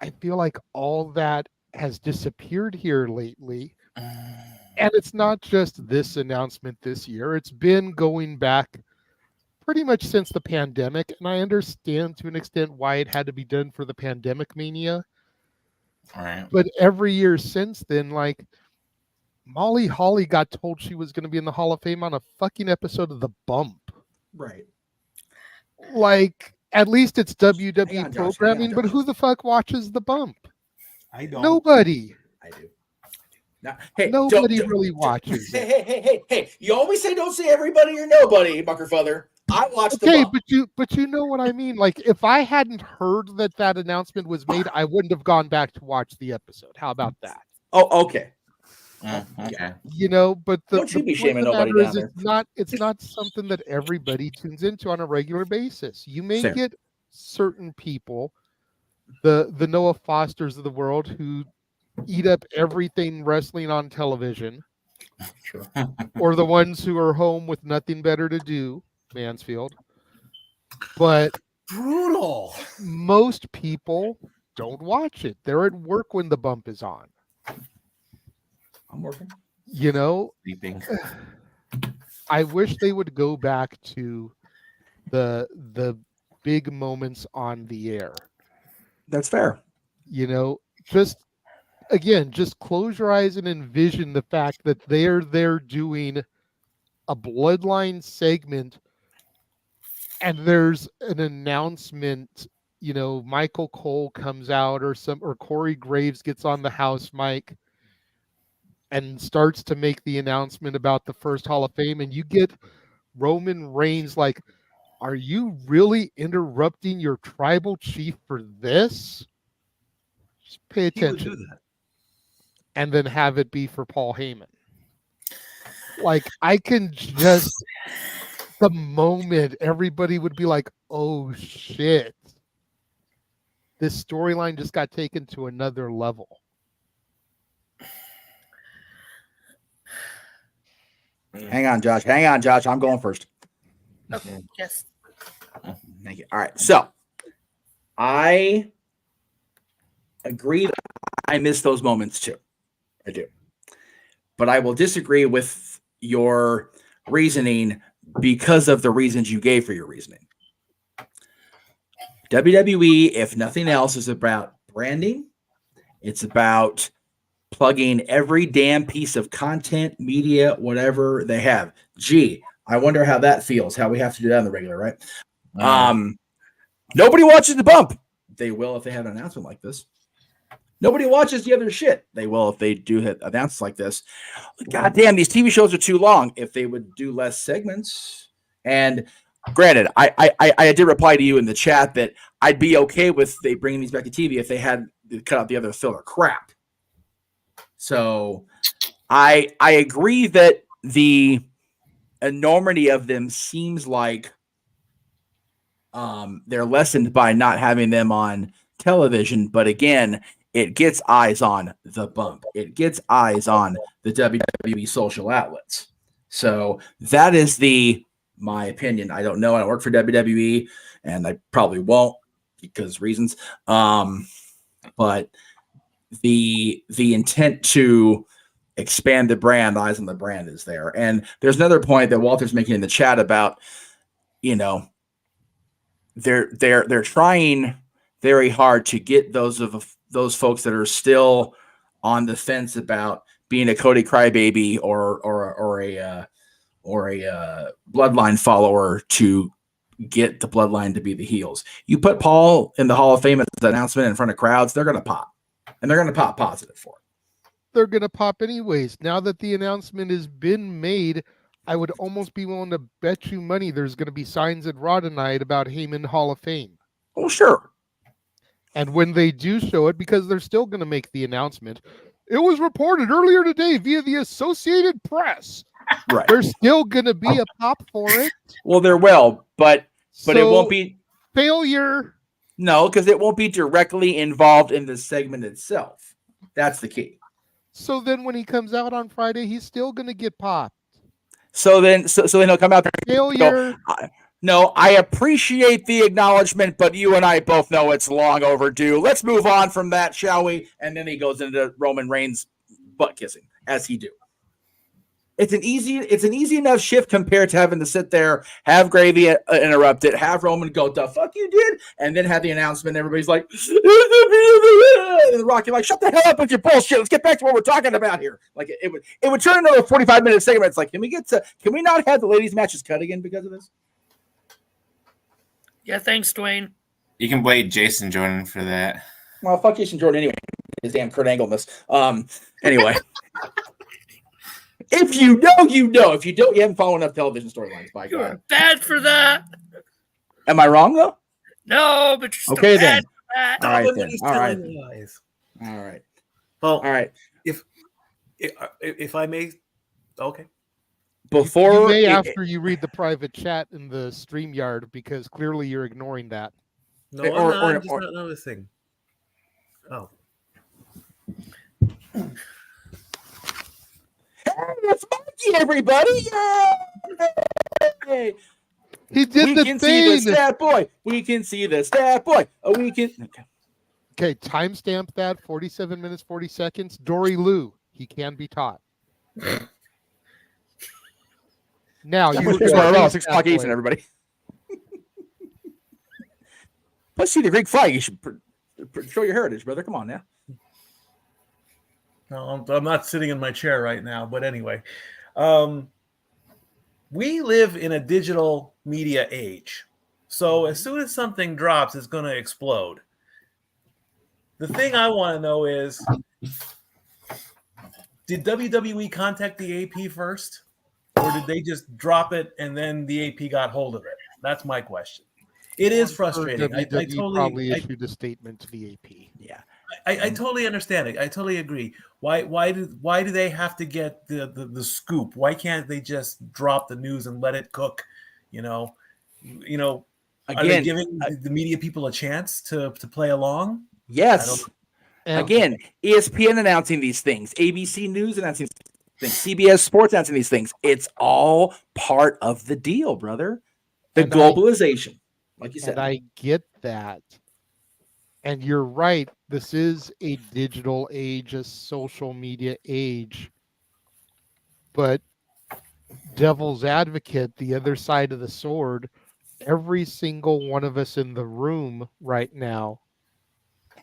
I feel like all that has disappeared here lately. And it's not just this announcement this year. It's been going back pretty much since the pandemic, and I understand to an extent why it had to be done for the pandemic mania. All right. But every year since then, like, Molly Holly got told she was going to be in the Hall of Fame on a fucking episode of The Bump. Right. Like, at least it's WWE programming, but who the fuck watches The Bump? I don't. Nobody. I do. Now, hey, Nobody really watches it. Hey! You always say don't say everybody or nobody, Buckerfather. I watched The Bump. but you know what I mean. Like, if I hadn't heard that announcement was made, I wouldn't have gone back to watch the episode. How about that? Oh, okay. Okay. You know, but Don't you be shaming nobody down there. It's not something that everybody tunes into on a regular basis. You may Fair. get certain people, the Noah Fosters of the world, who eat up everything wrestling on television. Sure. Or the ones who are home with nothing better to do, Mansfield. But brutal. Most people don't watch it. They're at work when The Bump is on. I'm working. You know, Sleeping. I wish they would go back to the big moments on the air. That's fair. You know, just close your eyes and envision the fact that they're there doing a Bloodline segment, and there's an announcement. You know, Michael Cole comes out, or Corey Graves gets on the house mic and starts to make the announcement about the first Hall of Fame, and you get Roman Reigns like, are you really interrupting your tribal chief for this? Just pay attention. He would do that. And then have it be for Paul Heyman. Like, I can just, the moment everybody would be like, oh shit, this storyline just got taken to another level. Hang on, Josh. I'm going first. Okay. Yes. Thank you. All right. So I agree that I miss those moments too. I do. But I will disagree with your reasoning because of the reasons you gave for your reasoning. WWE, if nothing else, is about branding. It's about plugging every damn piece of content, media, whatever they have. Gee, I wonder how that feels, how we have to do that on the regular, right? Nobody watches The Bump. They will if they have an announcement like this. Nobody watches the other shit. They will if they do hit announcements like this. God damn, these TV shows are too long. If they would do less segments. And granted, I did reply to you in the chat that I'd be okay with they bringing these back to TV if they had cut out the other filler crap. So I agree that the enormity of them seems like they're lessened by not having them on television. But again, it gets eyes on the bump. It gets eyes on the WWE social outlets. So that is my opinion. I don't know. I don't work for WWE, and I probably won't because reasons. But the intent to expand the brand, eyes on the brand, is there. And there's another point that Walter's making in the chat about, they're trying very hard to get those folks that are still on the fence about being a Cody Crybaby or a Bloodline follower to get the Bloodline to be the heels. You put Paul in the Hall of Fame as an announcement in front of crowds, they're going to pop, and they're going to pop positive for it. They're going to pop anyways. Now that the announcement has been made, I would almost be willing to bet you money there's going to be signs at Raw tonight about Heyman Hall of Fame. Oh, sure. And when they do show it, because they're still going to make the announcement, it was reported earlier today via the Associated Press. Right. There's still going to be a pop for it. Well, there will, but it won't be failure. No, because it won't be directly involved in the segment itself. That's the key. So then when he comes out on Friday, he's still going to get popped. So then he'll come out there. Failure. No, I appreciate the acknowledgement, but you and I both know it's long overdue. Let's move on from that, shall we? And then he goes into Roman Reigns butt kissing, as he do. It's an easy enough shift compared to having to sit there, have Gravy interrupt it, have Roman go, "The fuck you did," and then have the announcement. Everybody's like, and Rocky like, "Shut the hell up with your bullshit. Let's get back to what we're talking about here." Like it would turn into a 45-minute segment. It's like, can we not have the ladies' matches cut again because of this? Yeah, thanks, Dwayne. You can blame Jason Jordan for that. Well, fuck Jason Jordan anyway. His damn Kurt Angleness. Anyway. If you know, you know. If you don't, you haven't followed enough television storylines. By God, you're bad for that. Am I wrong though? No, but you're still okay bad then. for that. All right then. All right. All right. Well, all right. If I may, okay. Before you may after you read the private chat in the StreamYard, because clearly you're ignoring that. No, I'm just not noticing. Oh. Hey, it's Mikey, everybody! Yay! He did we the can thing. See the stat boy. We can see the stat boy. We can. Okay, timestamp that. 47 minutes 40 seconds. Dory Lou. He can be taught. Now you 6 o'clock Eastern, everybody. Let's see the Greek flag. You should show your heritage, brother. Come on now. No, I'm not sitting in my chair right now, but anyway, we live in a digital media age. So as soon as something drops, it's going to explode. The thing I want to know is, did WWE contact the AP first? Or did they just drop it and then the AP got hold of it? That's my question. It is frustrating. I totally issued a statement to the AP. Yeah. I totally understand it. I totally agree. Why do they have to get the scoop? Why can't they just drop the news and let it cook? Again, are they giving the media people a chance to play along? Yes. Again, ESPN announcing these things, ABC News announcing things, CBS Sports announcing these things. It's all part of the deal, brother. The globalization, like you said. And I get that. And you're right. This is a digital age, a social media age. But devil's advocate, the other side of the sword, every single one of us in the room right now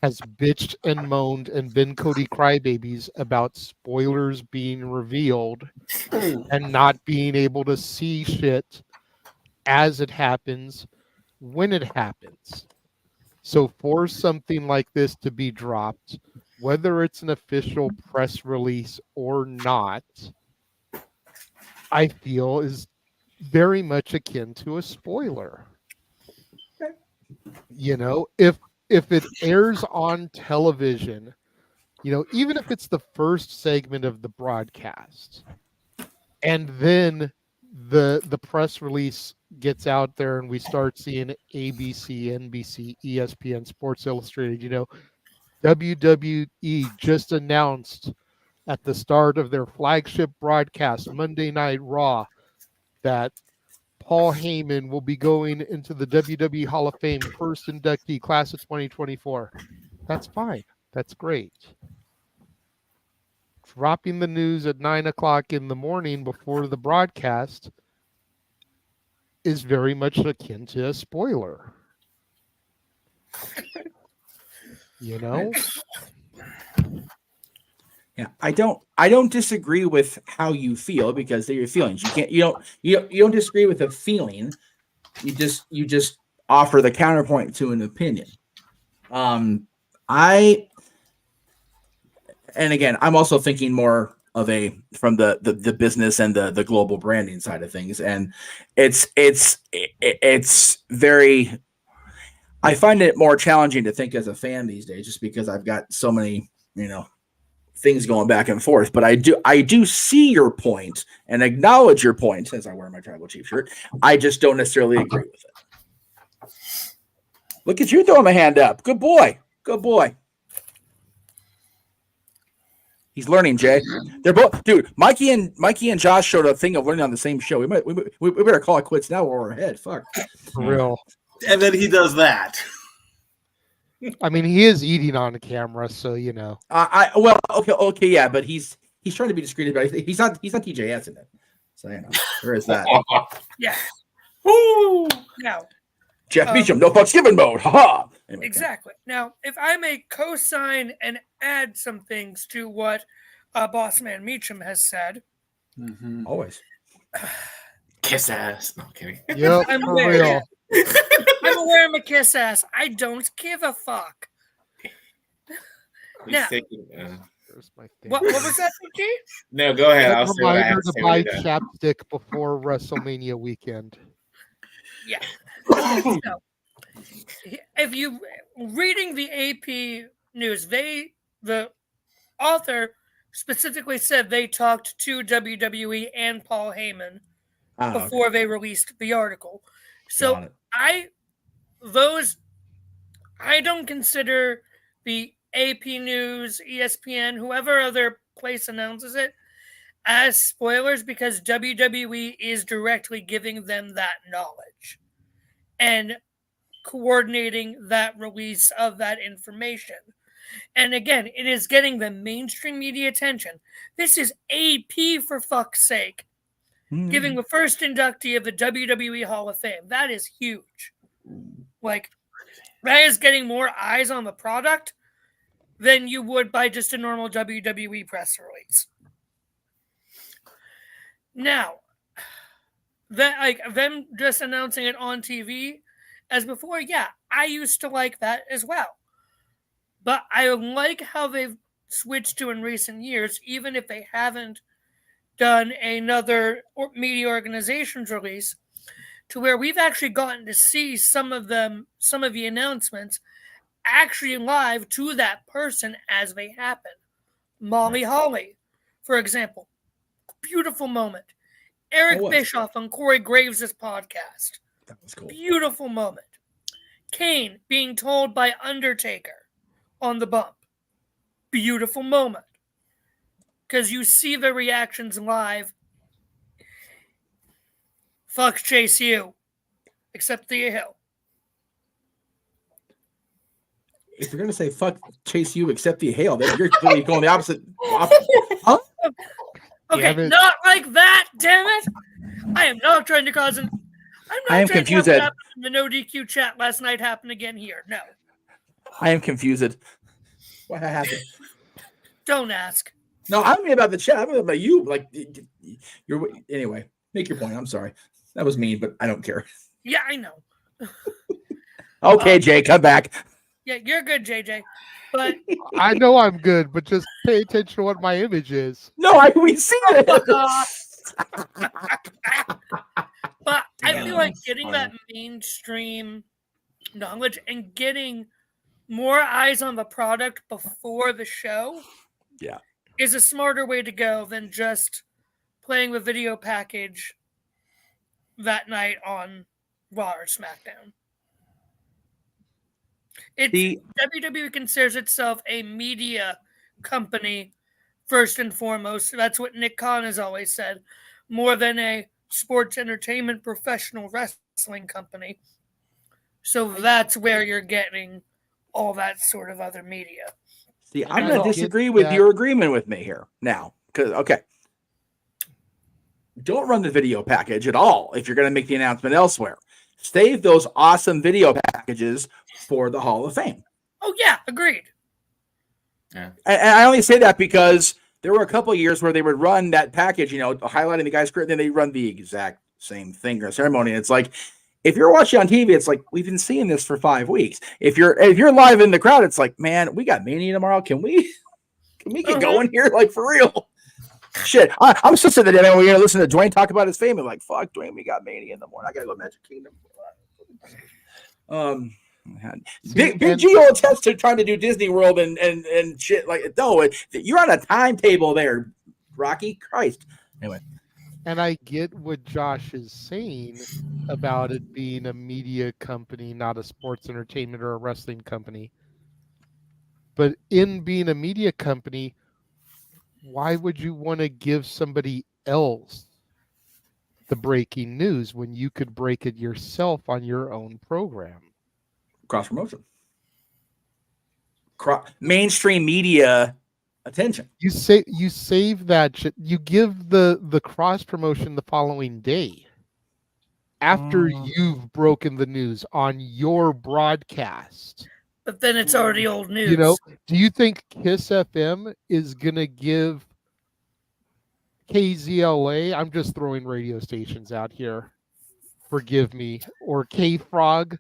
has bitched and moaned and been Cody crybabies about spoilers being revealed and not being able to see shit as it happens when it happens. So for something like this to be dropped, whether it's an official press release or not, I feel is very much akin to a spoiler. You know, if it airs on television, you know, even if it's the first segment of the broadcast, and then the press release gets out there and we start seeing ABC, NBC, ESPN, Sports Illustrated, you know, WWE just announced at the start of their flagship broadcast, Monday Night Raw, that Paul Heyman will be going into the WWE Hall of Fame, first inductee, class of 2024. That's fine. That's great. Dropping the news at 9 o'clock in the morning before the broadcast is very much akin to a spoiler. You know? Yeah, I don't disagree with how you feel, because they're your feelings. You don't disagree with a feeling. You just offer the counterpoint to an opinion. And again, I'm also thinking more of from the business and the global branding side of things, and it's very. I find it more challenging to think as a fan these days, just because I've got so many, things going back and forth. But I do see your point and acknowledge your point, as I wear my tribal chief shirt. I just don't necessarily agree with it. Look at you throwing my hand up. Good boy. Good boy. He's learning, Jay. They're both, dude. Mikey and Josh showed a thing of learning on the same show. We better call it quits now while we're ahead. Fuck. For real. And then he does that. I mean, he is eating on the camera, so you know. Okay, yeah, but he's trying to be discreet about it. He's not TJS in it, so there is that. Yeah. Woo! Now, Jeff Meacham, no fucks given mode. Ha! Anyway, exactly. Now, if I may co-sign and add some things to what Boss Man Meacham has said, always kiss ass. No, I'm kidding. Yep, I'm for aware. real. I'm aware I'm a kiss ass. I don't give a fuck. Now, what was that, G? No, go ahead. I'll say what I have Reminder to buy chapstick before WrestleMania weekend. Yeah. So, if you reading the AP news, the author specifically said they talked to WWE and Paul Heyman before they released the article. So I don't consider the AP News, ESPN, whoever other place announces it, as spoilers, because WWE is directly giving them that knowledge and coordinating that release of that information. And again, it is getting the mainstream media attention. This is AP, for fuck's sake. Giving the first inductee of the WWE Hall of Fame. That is huge. Like, that is getting more eyes on the product than you would by just a normal WWE press release. Now, them just announcing it on TV as before, yeah, I used to like that as well. But I like how they've switched to in recent years, even if they haven't done another media organization's release, to where we've actually gotten to see some of the announcements actually live to that person as they happen. Molly Holly, for example, beautiful moment. Eric Bischoff on Corey Graves' podcast. That was cool. Beautiful moment. Kane being told by Undertaker on the bump. Beautiful moment. Because you see the reactions live. Fuck Chase U. Except Thea Hill. If you're going to say fuck Chase U except the Hale, then you're clearly going the opposite. Huh? Okay, not like that, damn it. I am not trying to cause an... I am confused. The no DQ chat last night happened again here. No. I am confused. What happened? Don't ask. No, I don't mean about the chat. I mean about you. Like, you're anyway. Make your point. I'm sorry. That was mean, but I don't care. Yeah, I know. Okay, Jay, come back. Yeah, you're good, JJ. But I know I'm good, but just pay attention to what my image is. No, we see it. I feel like getting that mainstream knowledge and getting more eyes on the product before the show is a smarter way to go than just playing the video package that night on Raw or SmackDown. WWE considers itself a media company first and foremost. That's what Nick Khan has always said, more than a sports entertainment professional wrestling company. So that's where you're getting all that sort of other media. See, I'm going to disagree with your agreement with me here now. Because, don't run the video package at all if you're going to make the announcement elsewhere. Save those awesome video packages for the Hall of Fame. Oh, yeah, agreed. Yeah. And I only say that because there were a couple of years where they would run that package, highlighting the guy's career, and then they run the exact same thing or ceremony. And it's like, if you're watching on TV, it's like, we've been seeing this for 5 weeks. If you're live in the crowd, it's like, man, we got Mania tomorrow. Can we get going here? Like, for real. Shit. I'm still sitting there and we're going to listen to Dwayne talk about his fame. And like, fuck, Dwayne, we got Mania in the morning. I got to go to Magic Kingdom. Big Gio attempts to trying to do Disney World and shit like no, you're on a timetable there, Rocky. Christ. Anyway. And I get what Josh is saying about it being a media company, not a sports entertainment or a wrestling company. But in being a media company, why would you want to give somebody else the breaking news when you could break it yourself on your own program? Cross promotion. Mainstream media attention. You save that shit. You give the cross promotion the following day after you've broken the news on your broadcast. But then it's already old news. Do you think Kiss FM is gonna give KZLA? I'm just throwing radio stations out here. Forgive me, or K-Frog,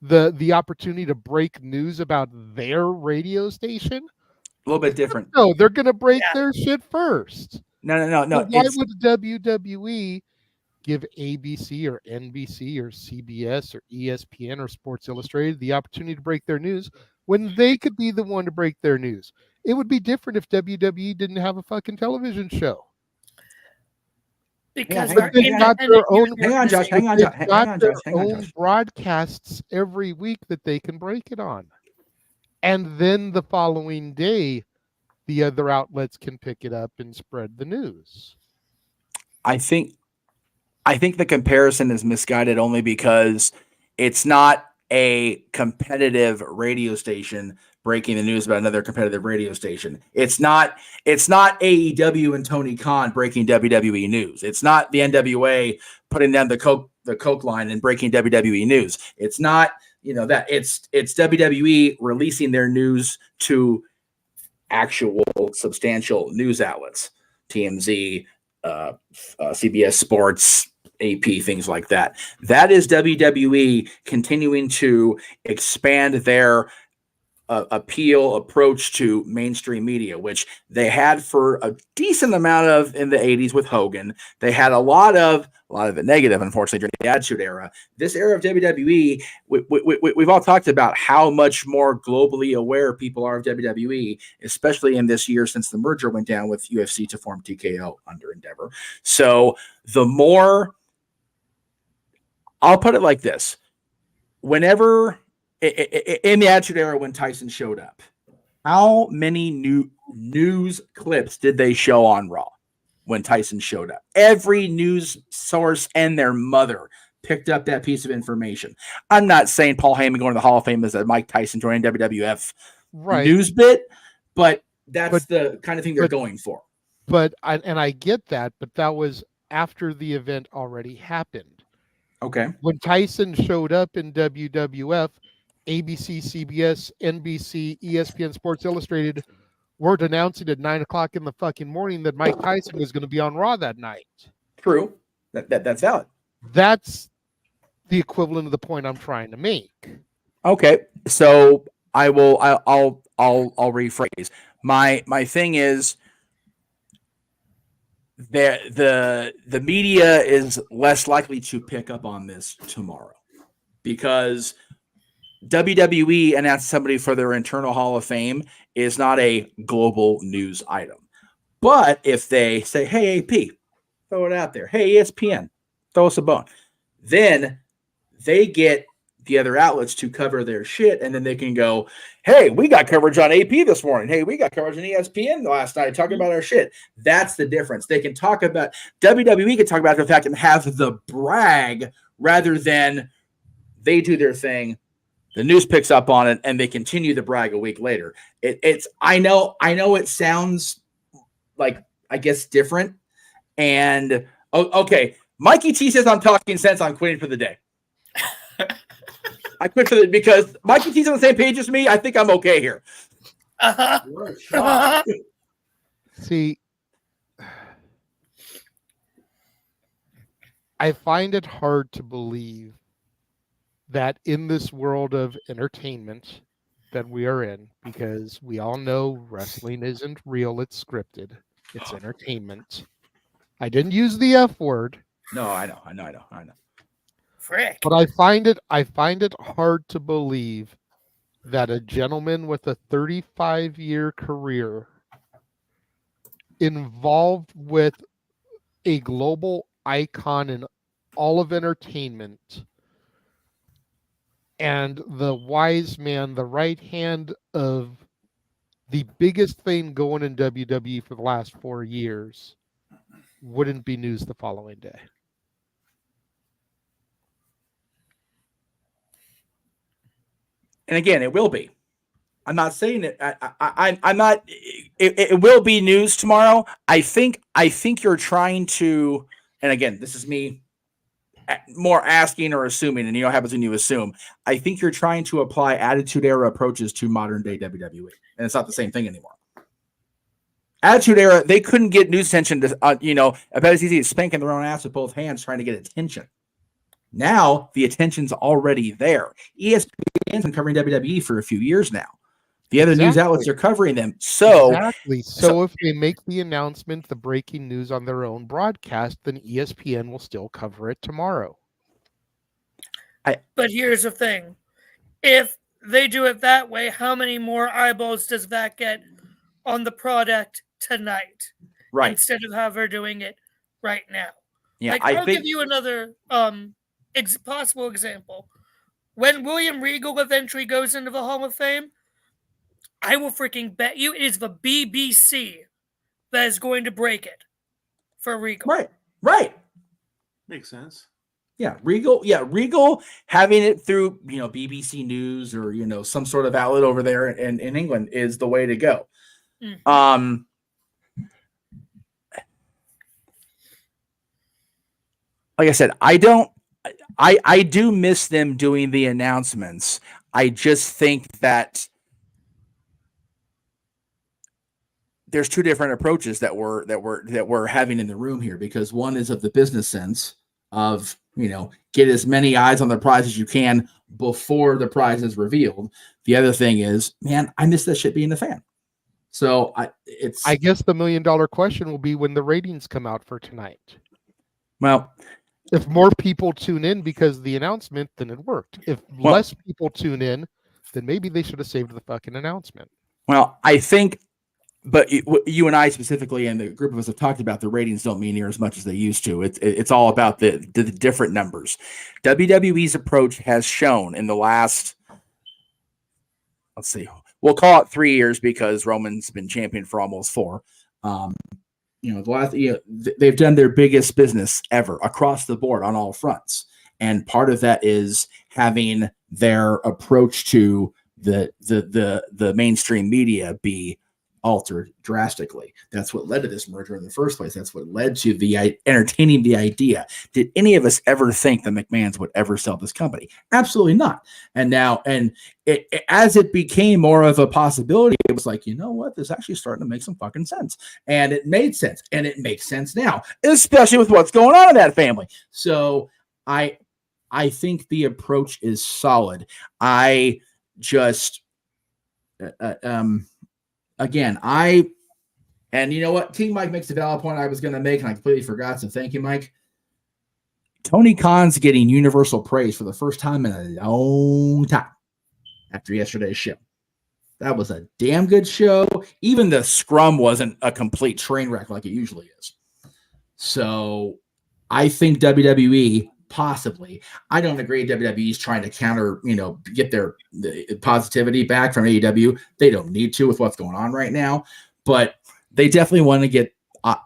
the opportunity to break news about their radio station? A little bit different. No, they're going to break their shit first. No. So why would WWE give ABC or NBC or CBS or ESPN or Sports Illustrated the opportunity to break their news when they could be the one to break their news? It would be different if WWE didn't have a fucking television show. Because they've got their own. Hang on, Josh. Hang on, Josh. Broadcasts every week that they can break it on. And then the following day, the other outlets can pick it up and spread the news. I think the comparison is misguided only because it's not a competitive radio station breaking the news about another competitive radio station. It's not AEW and Tony Khan breaking WWE news. It's not the NWA putting down the Coke line and breaking WWE news. It's not that it's WWE releasing their news to actual substantial news outlets, TMZ, CBS Sports, AP, things like that. That is WWE continuing to expand their approach to mainstream media, which they had for a decent amount of in the 80s with Hogan. They had a lot of it negative, unfortunately, during the Attitude Era. This era of WWE, we've all talked about how much more globally aware people are of WWE, especially in this year since the merger went down with UFC to form TKO under Endeavor. So the more, I'll put it like this, whenever in the Attitude Era when Tyson showed up, how many news clips did they show on Raw when Tyson showed up? Every news source and their mother picked up that piece of information. I'm not saying Paul Heyman going to the Hall of Fame is a Mike Tyson joining WWF news bit, but that's the kind of thing they're going for. But I get that, but that was after the event already happened. Okay. When Tyson showed up in WWF, ABC, CBS, NBC, ESPN, Sports Illustrated weren't announcing at 9:00 in the fucking morning that Mike Tyson was going to be on Raw that night. True. That's valid. That's the equivalent of the point I'm trying to make. Okay. So I'll rephrase. My thing is, the media is less likely to pick up on this tomorrow because WWE announced somebody for their internal Hall of Fame is not a global news item. But if they say, hey, AP, throw it out there. Hey, ESPN, throw us a bone. Then they get the other outlets to cover their shit, and then they can go, hey, we got coverage on AP this morning. Hey, we got coverage on ESPN last night talking about our shit. That's the difference. They can talk about WWE can talk about the fact and have the brag rather than they do their thing. The news picks up on it, and they continue the brag a week later. I know it sounds like, I guess, different. And okay, Mikey T says I'm talking sense. I'm quitting for the day. I quit because Mikey T's on the same page as me. I think I'm okay here. See, I find it hard to believe that in this world of entertainment that we are in, because we all know wrestling isn't real, it's scripted, it's entertainment. I didn't use the F word. No, I know. Frick. But I find it hard to believe that a gentleman with a 35-year career involved with a global icon in all of entertainment and the wise man, the right hand of the biggest thing going in WWE for the last 4 years, wouldn't be news the following day. And again, it will be. I'm not saying it. I'm not. It will be news tomorrow. I think you're trying to. And again, this is me more asking or assuming, and you know what happens when you assume. I think you're trying to apply Attitude Era approaches to modern day WWE, and it's not the same thing anymore. Attitude Era, they couldn't get news attention to, about as easy as spanking their own ass with both hands trying to get attention. Now the attention's already there. ESPN's been covering WWE for a few years now. The other news outlets are covering them. So if they make the announcement, the breaking news on their own broadcast, then ESPN will still cover it tomorrow. But here's the thing. If they do it that way, how many more eyeballs does that get on the product tonight? Right. Instead of how they're doing it right now. Yeah, I'll give you another possible example. When William Regal eventually goes into the Hall of Fame, I will freaking bet you it is the BBC that is going to break it for Regal. Right. Makes sense. Yeah, Regal having it through, BBC News or, some sort of outlet over there in England is the way to go. Mm-hmm. Like I said, I do miss them doing the announcements. I just think that there's two different approaches that we're having in the room here, because one is of the business sense of, get as many eyes on the prize as you can before the prize is revealed. The other thing is, man, I miss that shit being a fan. So I guess the $1 million question will be when the ratings come out for tonight. Well, if more people tune in because of the announcement, then it worked. If less people tune in, then maybe they should have saved the fucking announcement. Well, I think, but you and I specifically, and the group of us have talked about, the ratings don't mean near as much as they used to. It's all about the different numbers. WWE's approach has shown in the last, let's see, we'll call it 3 years because Roman's been champion for almost 4. They've done their biggest business ever across the board on all fronts. And part of that is having their approach to the mainstream media be altered drastically. That's what led to this merger in the first place. That's what led to the entertaining the idea. Did any of us ever think the McMahons would ever sell this company? Absolutely not. And now, as it became more of a possibility, it was like, you know what? This is actually starting to make some fucking sense. And it made sense. And it makes sense now, especially with what's going on in that family. So I think the approach is solid. I just, again, I And you know what? King Mike makes a valid point I was going to make, and I completely forgot. So thank you, Mike. Tony Khan's getting universal praise for the first time in a long time after yesterday's show. That was a damn good show. Even the scrum wasn't a complete train wreck like it usually is. So I think WWE possibly. I don't agree WWE is trying to counter, get the positivity back from AEW. They don't need to with what's going on right now. But they definitely want to get,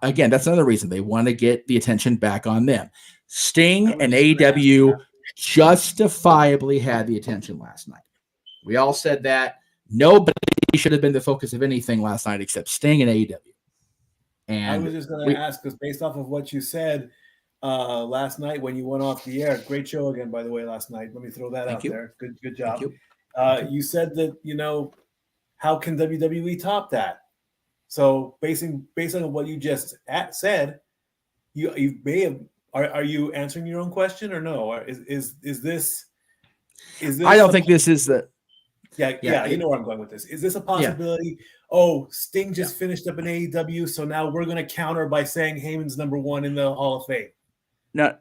again, that's another reason they want to get the attention back on them. Sting and AEW justifiably had the attention last night. We all said that. Nobody should have been the focus of anything last night except Sting and AEW. And I was just going to ask, because based off of what you said last night when you went off the air, great show again, by the way, last night. Let me throw that out there. Good job. You said that, how can WWE top that? So based on what you just said, you may have. Are you answering your own question or no? Or is this? I don't think this is the. Yeah, you know where I'm going with this. Is this a possibility? Yeah. Oh, Sting just finished up in AEW, so now we're going to counter by saying Heyman's number 1 in the Hall of Fame. No.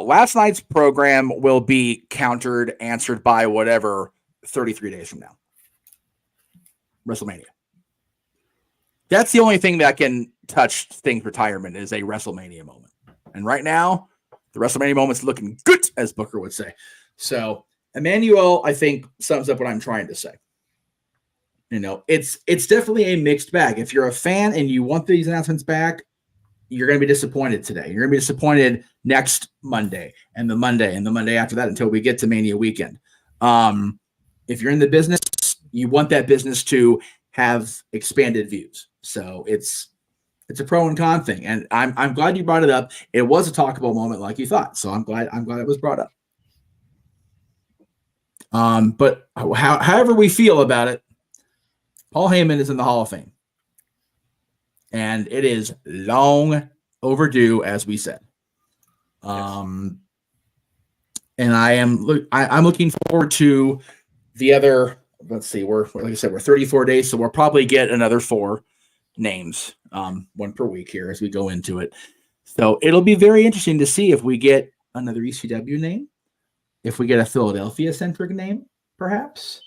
Last night's program will be answered by whatever 33 days from now. WrestleMania. That's the only thing that can touch Sting's retirement is a WrestleMania moment. And right now, the WrestleMania moment's looking good, as Booker would say. So Emmanuel, I think, sums up what I'm trying to say. It's definitely a mixed bag. If you're a fan and you want these announcements back, you're going to be disappointed today. You're going to be disappointed next Monday and the Monday after that until we get to Mania weekend. If you're in the business, you want that business to have expanded views. So it's a pro and con thing. And I'm glad you brought it up. It was a talkable moment like you thought. So I'm glad it was brought up. But however we feel about it, Paul Heyman is in the Hall of Fame. And it is long overdue, as we said. And I'm looking forward to the other, let's see, like I said, we're 34 days, so we'll probably get another 4 names, 1 per week here as we go into it. So it'll be very interesting to see if we get another ECW name, if we get a Philadelphia-centric name, perhaps.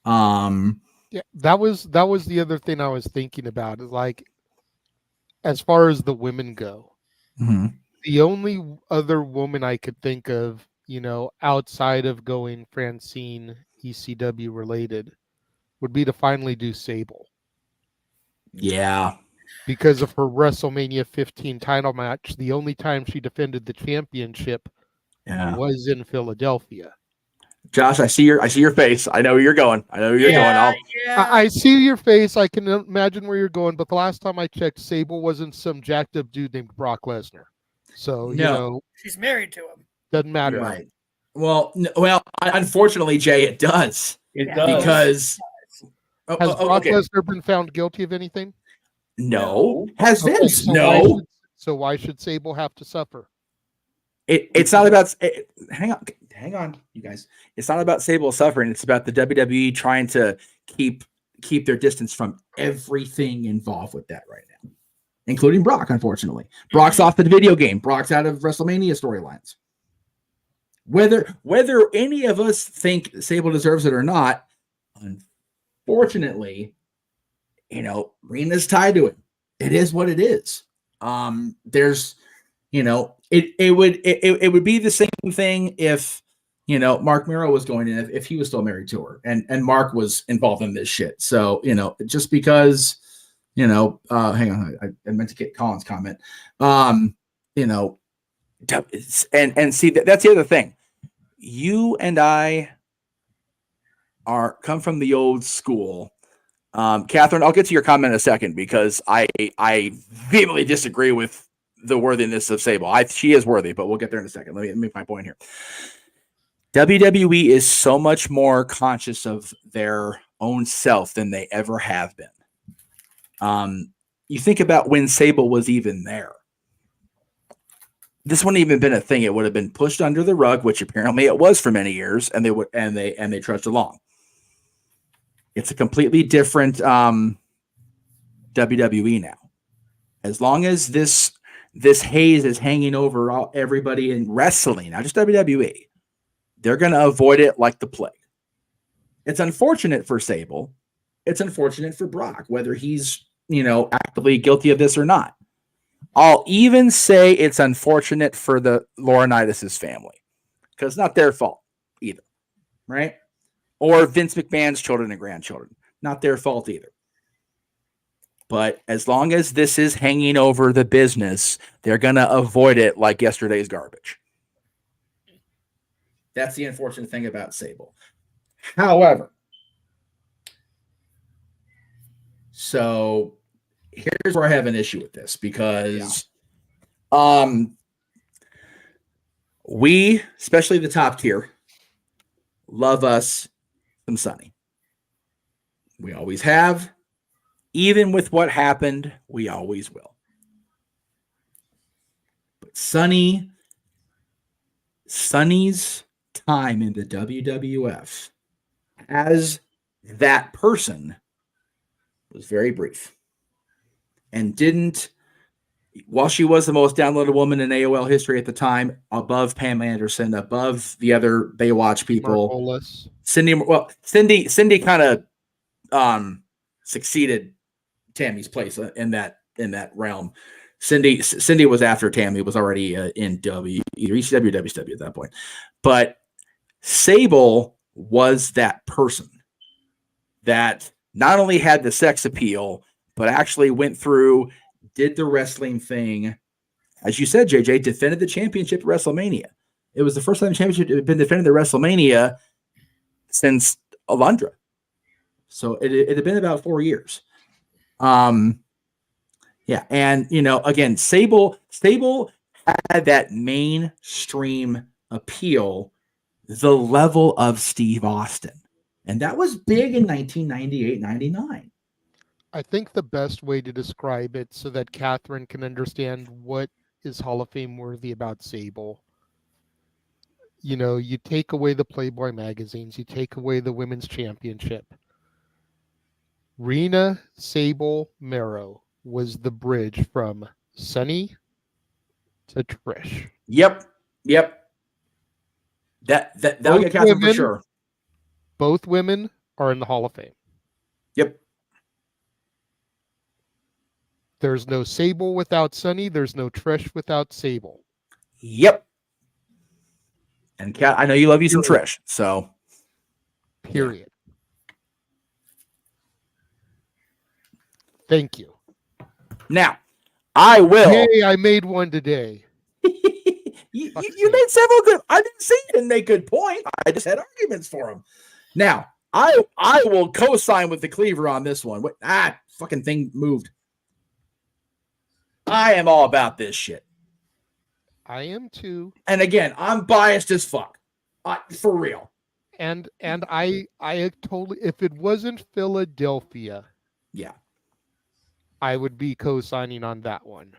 Yeah, that was the other thing I was thinking about. Is like, as far as the women go, the only other woman I could think of, outside of going Francine ECW related, would be to finally do Sable. Yeah. Because of her WrestleMania 15 title match, the only time she defended the championship was in Philadelphia. Josh, I see your face. I know where you're going. I see your face. I can imagine where you're going. But the last time I checked, Sable wasn't some jacked up dude named Brock Lesnar. So she's married to him. Doesn't matter. Right. Well, unfortunately, Jay, it does. It does. Because has Brock Lesnar been found guilty of anything? No. Has Vince? So no. Why should Sable have to suffer? It's not about. Hang on, you guys. It's not about Sable suffering. It's about the WWE trying to keep their distance from everything involved with that right now, including Brock. Unfortunately, Brock's off the video game. Brock's out of WrestleMania storylines. Whether any of us think Sable deserves it or not, unfortunately, Rena's tied to it. It is what it is. There's, it would be the same thing if, Mark Miro was going in, if he was still married to her and Mark was involved in this shit. So, just because, hang on, I meant to get Colin's comment. And see, that's the other thing. You and I come from the old school. Catherine, I'll get to your comment in a second because I vehemently disagree with the worthiness of Sable. She is worthy, but we'll get there in a second. Let me make my point here. WWE is so much more conscious of their own self than they ever have been. You think about when Sable was even there. This wouldn't even been a thing. It would have been pushed under the rug, which apparently it was for many years, and they trudged along. It's a completely different WWE now. as long as this haze is hanging over everybody in wrestling, not just WWE, they're going to avoid it like the plague. It's unfortunate for Sable. It's unfortunate for Brock, whether he's, actively guilty of this or not. I'll even say it's unfortunate for the Laurinaitis' family, because it's not their fault either, right? Or Vince McMahon's children and grandchildren. Not their fault either. But as long as this is hanging over the business, they're going to avoid it like yesterday's garbage. That's the unfortunate thing about Sable. However, so here's where I have an issue with this, because we, especially the top tier, love us some Sunny. We always have. Even with what happened, we always will. But Sunny's time in the WWF as that person was very brief. And while she was the most downloaded woman in AOL history at the time, above Pam Anderson, above the other Baywatch people, Marvelous. Cindy kind of succeeded Tammy's place in that realm. Cindy was after Tammy, was already in either ECW or WCW at that point. But Sable was that person that not only had the sex appeal, but actually went through, did the wrestling thing. As you said, JJ, defended the championship at WrestleMania. It was the first time the championship had been defended at WrestleMania since Alundra. So it had been about 4 years. Yeah. And, again, Sable had that mainstream appeal, the level of Steve Austin. And that was big in 1998, 99. I think the best way to describe it so that Catherine can understand what is Hall of Fame worthy about Sable. You take away the Playboy magazines, you take away the women's championship. Rena Sable Marrow was the bridge from Sunny to Trish. Yep. That'll get Catherine for sure. Both women are in the Hall of Fame. Yep. There's no Sable without Sunny. There's no Trish without Sable. Yep. And Kat, I know you love you some Trish, so. Period. Thank you. Now, I will. Hey, I made one today. you made several good. I didn't say you didn't make good points. I just had arguments for them. Now, I will co-sign with the Cleaver on this one. Fucking thing moved. I am all about this shit. I am too. And again, I'm biased as fuck. For real. And I totally, if it wasn't Philadelphia, yeah, I would be co-signing on that one.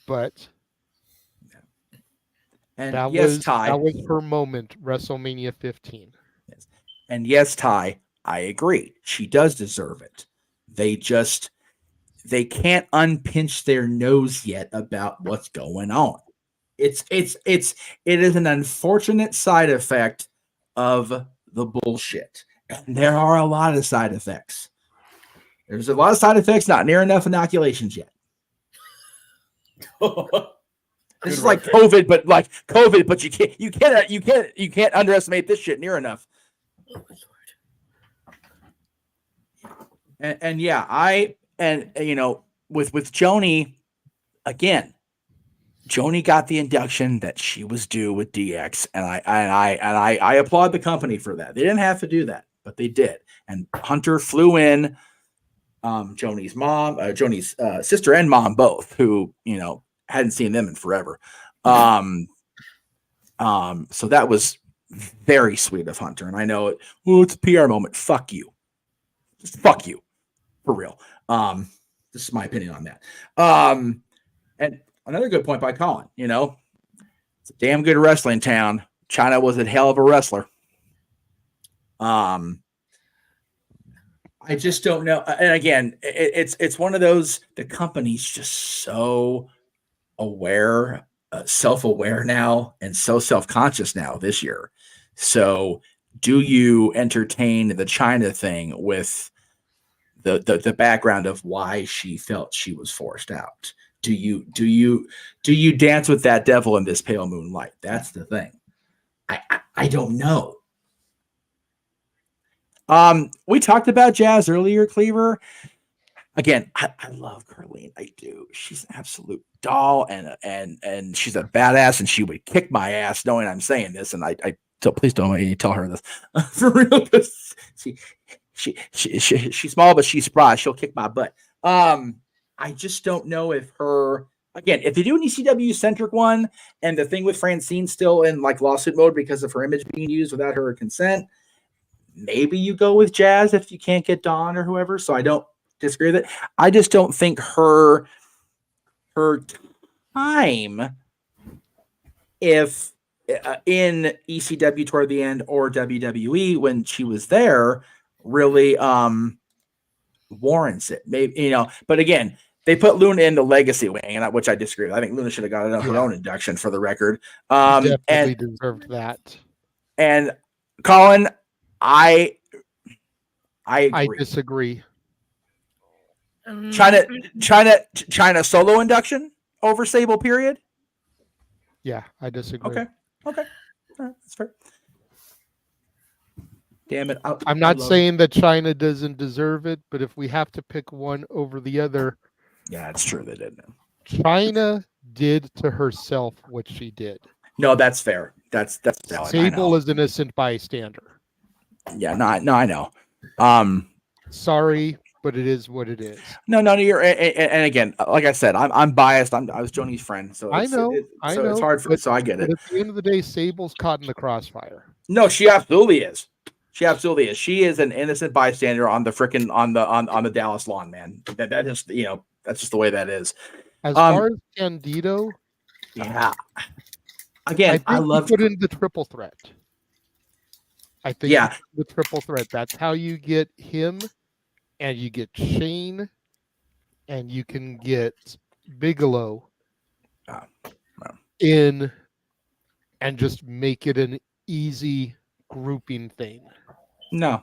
But and that yes, Ty, that was her moment, WrestleMania 15. Yes. And yes, Ty, I agree. She does deserve it. They can't unpinch their nose yet about what's going on. It is an unfortunate side effect of the bullshit. And there are a lot of side effects. There's a lot of side effects, not near enough inoculations yet. This is like COVID, but you can't underestimate this shit near enough. And yeah, with Joni, again, Joni got the induction that she was due with DX, and I applaud the company for that. They didn't have to do that, but they did. And Hunter flew in, Joni's mom, Joni's sister and mom both, who hadn't seen them in forever. So that was very sweet of Hunter, and I know it's a PR moment. Fuck you, just fuck you, for real. This is my opinion on that. And another good point by Colin. It's a damn good wrestling town. China was a hell of a wrestler. I I just don't know. And again, it's one of those, the company's just so aware, self-aware now, and so self-conscious now this year. So do you entertain the China thing with the background of why she felt she was forced out? Do you dance with that devil in this pale moonlight? That's the thing. I don't know. We talked about Jazz earlier, Cleaver. Again, I love Carlene. I do. She's an absolute doll, and she's a badass, and she would kick my ass knowing I'm saying this. And I so please don't let me tell her this for real, because she's small, but she's spry. She'll kick my butt. I just don't know if her, again, if they do an ECW centric one, and the thing with Francine still in like lawsuit mode because of her image being used without her consent, maybe you go with Jazz if you can't get Dawn or whoever. So I don't disagree with it. I just don't think her time, if in ECW toward the end or WWE when she was there, really warrants it. Maybe, but again, they put Luna in the legacy wing, and which I disagree with. I think Luna should have got her own induction, for the record. Definitely deserved that. And Colin, I agree. Disagree. China solo induction over Sable, period. Yeah, I disagree. Okay. That's fair. Damn it. I'm not saying that China doesn't deserve it, but if we have to pick one over the other. Yeah, it's true. They didn't. China did to herself what she did. No, that's fair. That's valid. Sable is innocent bystander. Yeah, no, I know. Sorry, but it is what it is. No, you're, and again, like I said, I'm biased. I was Joni's friend, so I know. It's hard for. So I get it. At the end of the day, Sable's caught in the crossfire. No, she absolutely is. She is. She is an innocent bystander on the frickin' on the Dallas lawn, man. That is, that's just the way that is. As far as Candido, yeah. Again, I love put in the triple threat. I think the triple threat. That's how you get him, and you get Shane, and you can get Bigelow in, and just make it an easy grouping thing. No.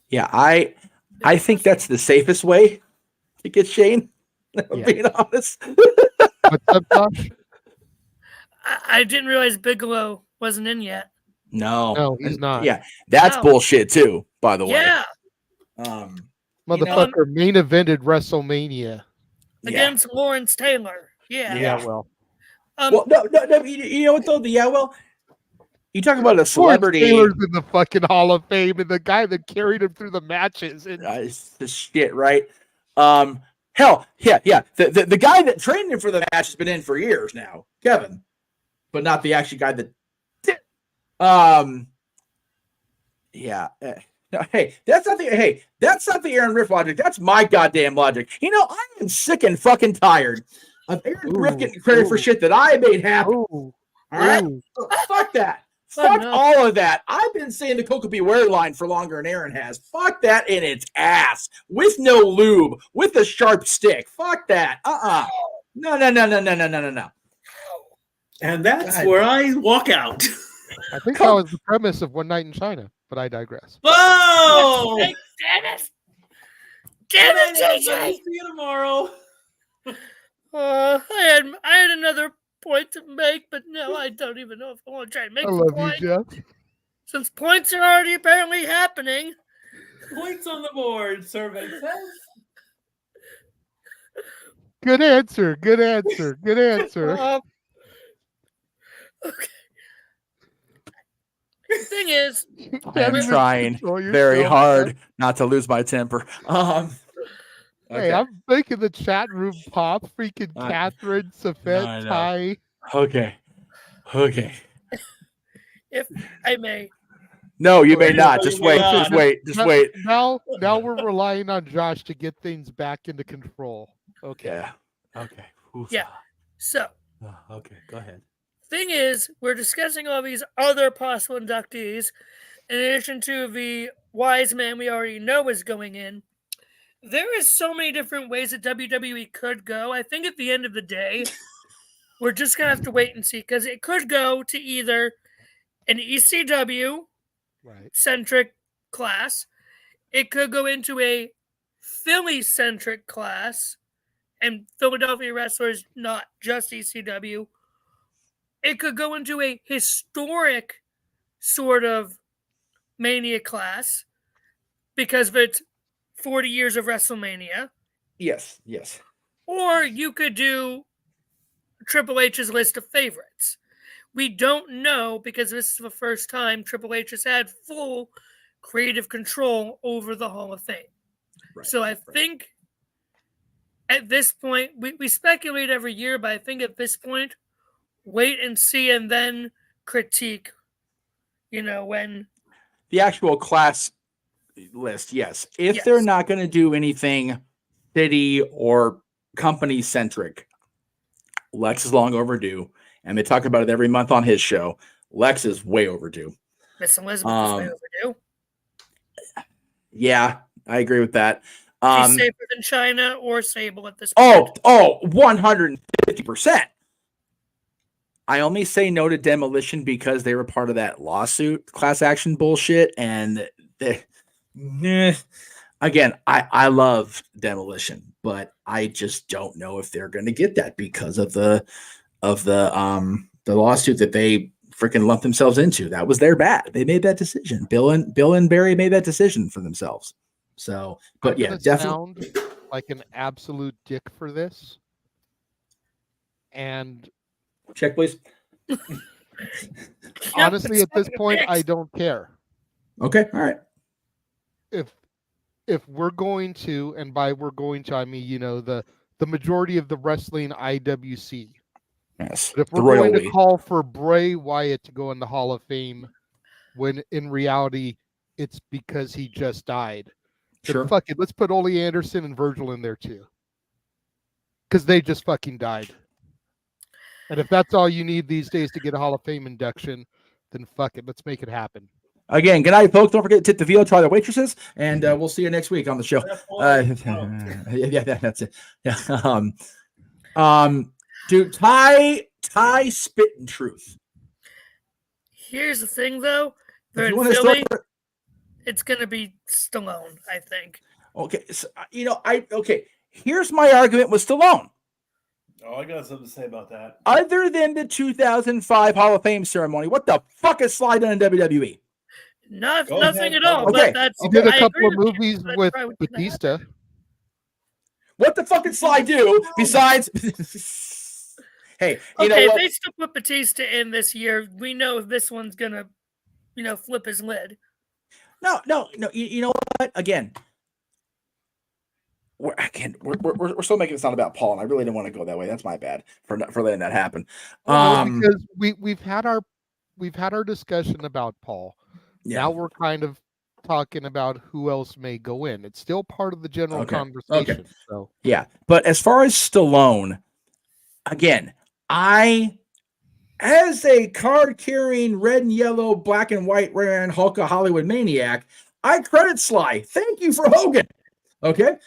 Yeah, I think that's the safest way to get Shane, being honest. What's up, Josh? I didn't realize Bigelow wasn't in yet. No, he's not. Yeah, that's bullshit too, by the way. Yeah. Motherfucker main evented WrestleMania against Lawrence Taylor. Yeah. Well. No. You know what though? You talk about a celebrity. Taylor's in the fucking Hall of Fame, and the guy that carried him through the matches. It's the shit, right? Hell, yeah. The guy that trained him for the match has been in for years now, Kevin, but not the actual guy that did. Yeah. No, that's not the Aaron Riff logic. That's my goddamn logic. I am sick and fucking tired of Aaron Riff getting credit for shit that I made happen. All right, fuck that. Fuck all of that. I've been saying the Coca Beware line for longer than Aaron has. Fuck that in its ass. With no lube. With a sharp stick. Fuck that. No. And that's where I walk out. I think that was the premise of One Night in China, but I digress. Whoa! Damn it, JJ! See you tomorrow. I had another point to make, but no, I don't even know if I want to try and make the point. You, Jeff. Since points are already apparently happening. Points on the board, survey says. Good answer. Okay. The thing is, I'm trying very hard not to lose my temper. Hey, I'm making the chat room pop. Freaking Catherine, Safet, Ty. Okay. If I may. No, you may not. Just wait. Now we're relying on Josh to get things back into control. Okay. Yeah. Okay. Oof. Yeah. So. Okay. Go ahead. Thing is, we're discussing all these other possible inductees, in addition to the wise man we already know is going in. There is so many different ways that WWE could go. I think at the end of the day, we're just going to have to wait and see, because it could go to either an ECW centric class, it could go into a Philly centric class, and Philadelphia wrestlers, not just ECW. It could go into a historic sort of Mania class because of its 40 years of WrestleMania. Yes, yes. Or you could do Triple H's list of favorites. We don't know, because this is the first time Triple H has had full creative control over the Hall of Fame. Right, so I think at this point, we speculate every year, but I think at this point, wait and see and then critique, when... The actual class list, yes. If they're not going to do anything city or company centric, Lex is long overdue, and they talk about it every month on his show. Lex is way overdue. Miss Elizabeth is way overdue. Yeah, I agree with that. She's safer than China or Sable at this point. 150%. I only say no to Demolition because they were part of that lawsuit, class action bullshit, and again, I love Demolition, but I just don't know if they're going to get that because of the lawsuit that they freaking lumped themselves into. That was their bad. They made that decision. Bill and Barry made that decision for themselves. So, but yeah, definitely sound like an absolute dick for this. And check, please. Honestly, at this point, I don't care. Okay, all right. If we're going to, and by we're going to, I mean, the majority of the wrestling IWC. Yes. But if we're going to call for Bray Wyatt to go in the Hall of Fame, when in reality it's because he just died. Sure. Fuck it, let's put Ole Anderson and Virgil in there too, because they just fucking died. And if that's all you need these days to get a Hall of Fame induction, then fuck it, let's make it happen. Again, good night, folks. Don't forget to tip the VO, try the waitresses, and we'll see you next week on the show. Yeah, that's it. Yeah. Dude, Ty spitting truth. Here's the thing, though. They're in Philly. It's gonna be Stallone, I think. Okay, so, here's my argument with Stallone. Oh, I got something to say about that. Other than the 2005 Hall of Fame ceremony, what the fuck is Sly done in WWE? Nothing at all. Okay. But that's, he did a couple of movies with Batista. What the fuck did Sly do besides? Hey, you know what? If they still put Batista in this year, we know this one's gonna, flip his lid. No. You know what? Again, we're still making this not about Paul, and I really didn't want to go that way. That's my bad for letting that happen. Because we've had our discussion about Paul. Yeah. Now we're kind of talking about who else may go in. It's still part of the general conversation. Okay. So yeah, but as far as Stallone, again, as a card-carrying red and yellow, black and white wearing Hulk of Hollywood maniac, I credit Sly. Thank you for Hogan. Okay?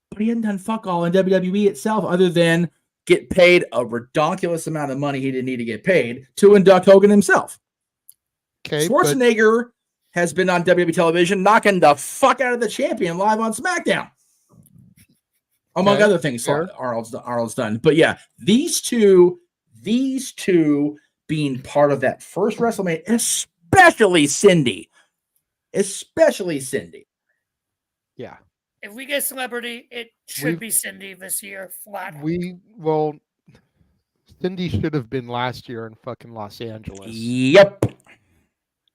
But he hadn't done fuck all in WWE itself other than get paid a redonkulous amount of money he didn't need to get paid to induct Hogan himself. Okay, Schwarzenegger has been on WWE television knocking the fuck out of the champion live on SmackDown. Among other things, Arnold's done. But yeah, these two being part of that first WrestleMania, especially Cindy. Yeah. If we get celebrity, it should be Cindy this year, flat. Cindy should have been last year in fucking Los Angeles. Yep.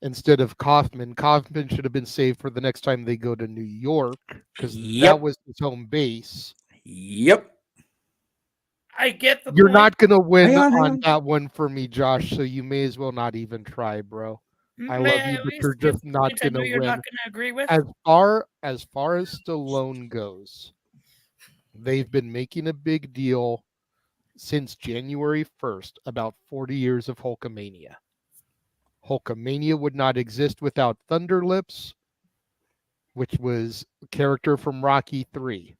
Instead of Kaufman. Kaufman should have been saved for the next time they go to New York, because that was his home base. Yep. I get the You're point. not going to win on that one for me, Josh, so you may as well not even try, bro. I love you, but you're just not going to win. You're not going to agree with? As far as Stallone goes, they've been making a big deal since January 1st about 40 years of Hulkamania. Hulkamania would not exist without Thunder Lips. which was a character from Rocky 3.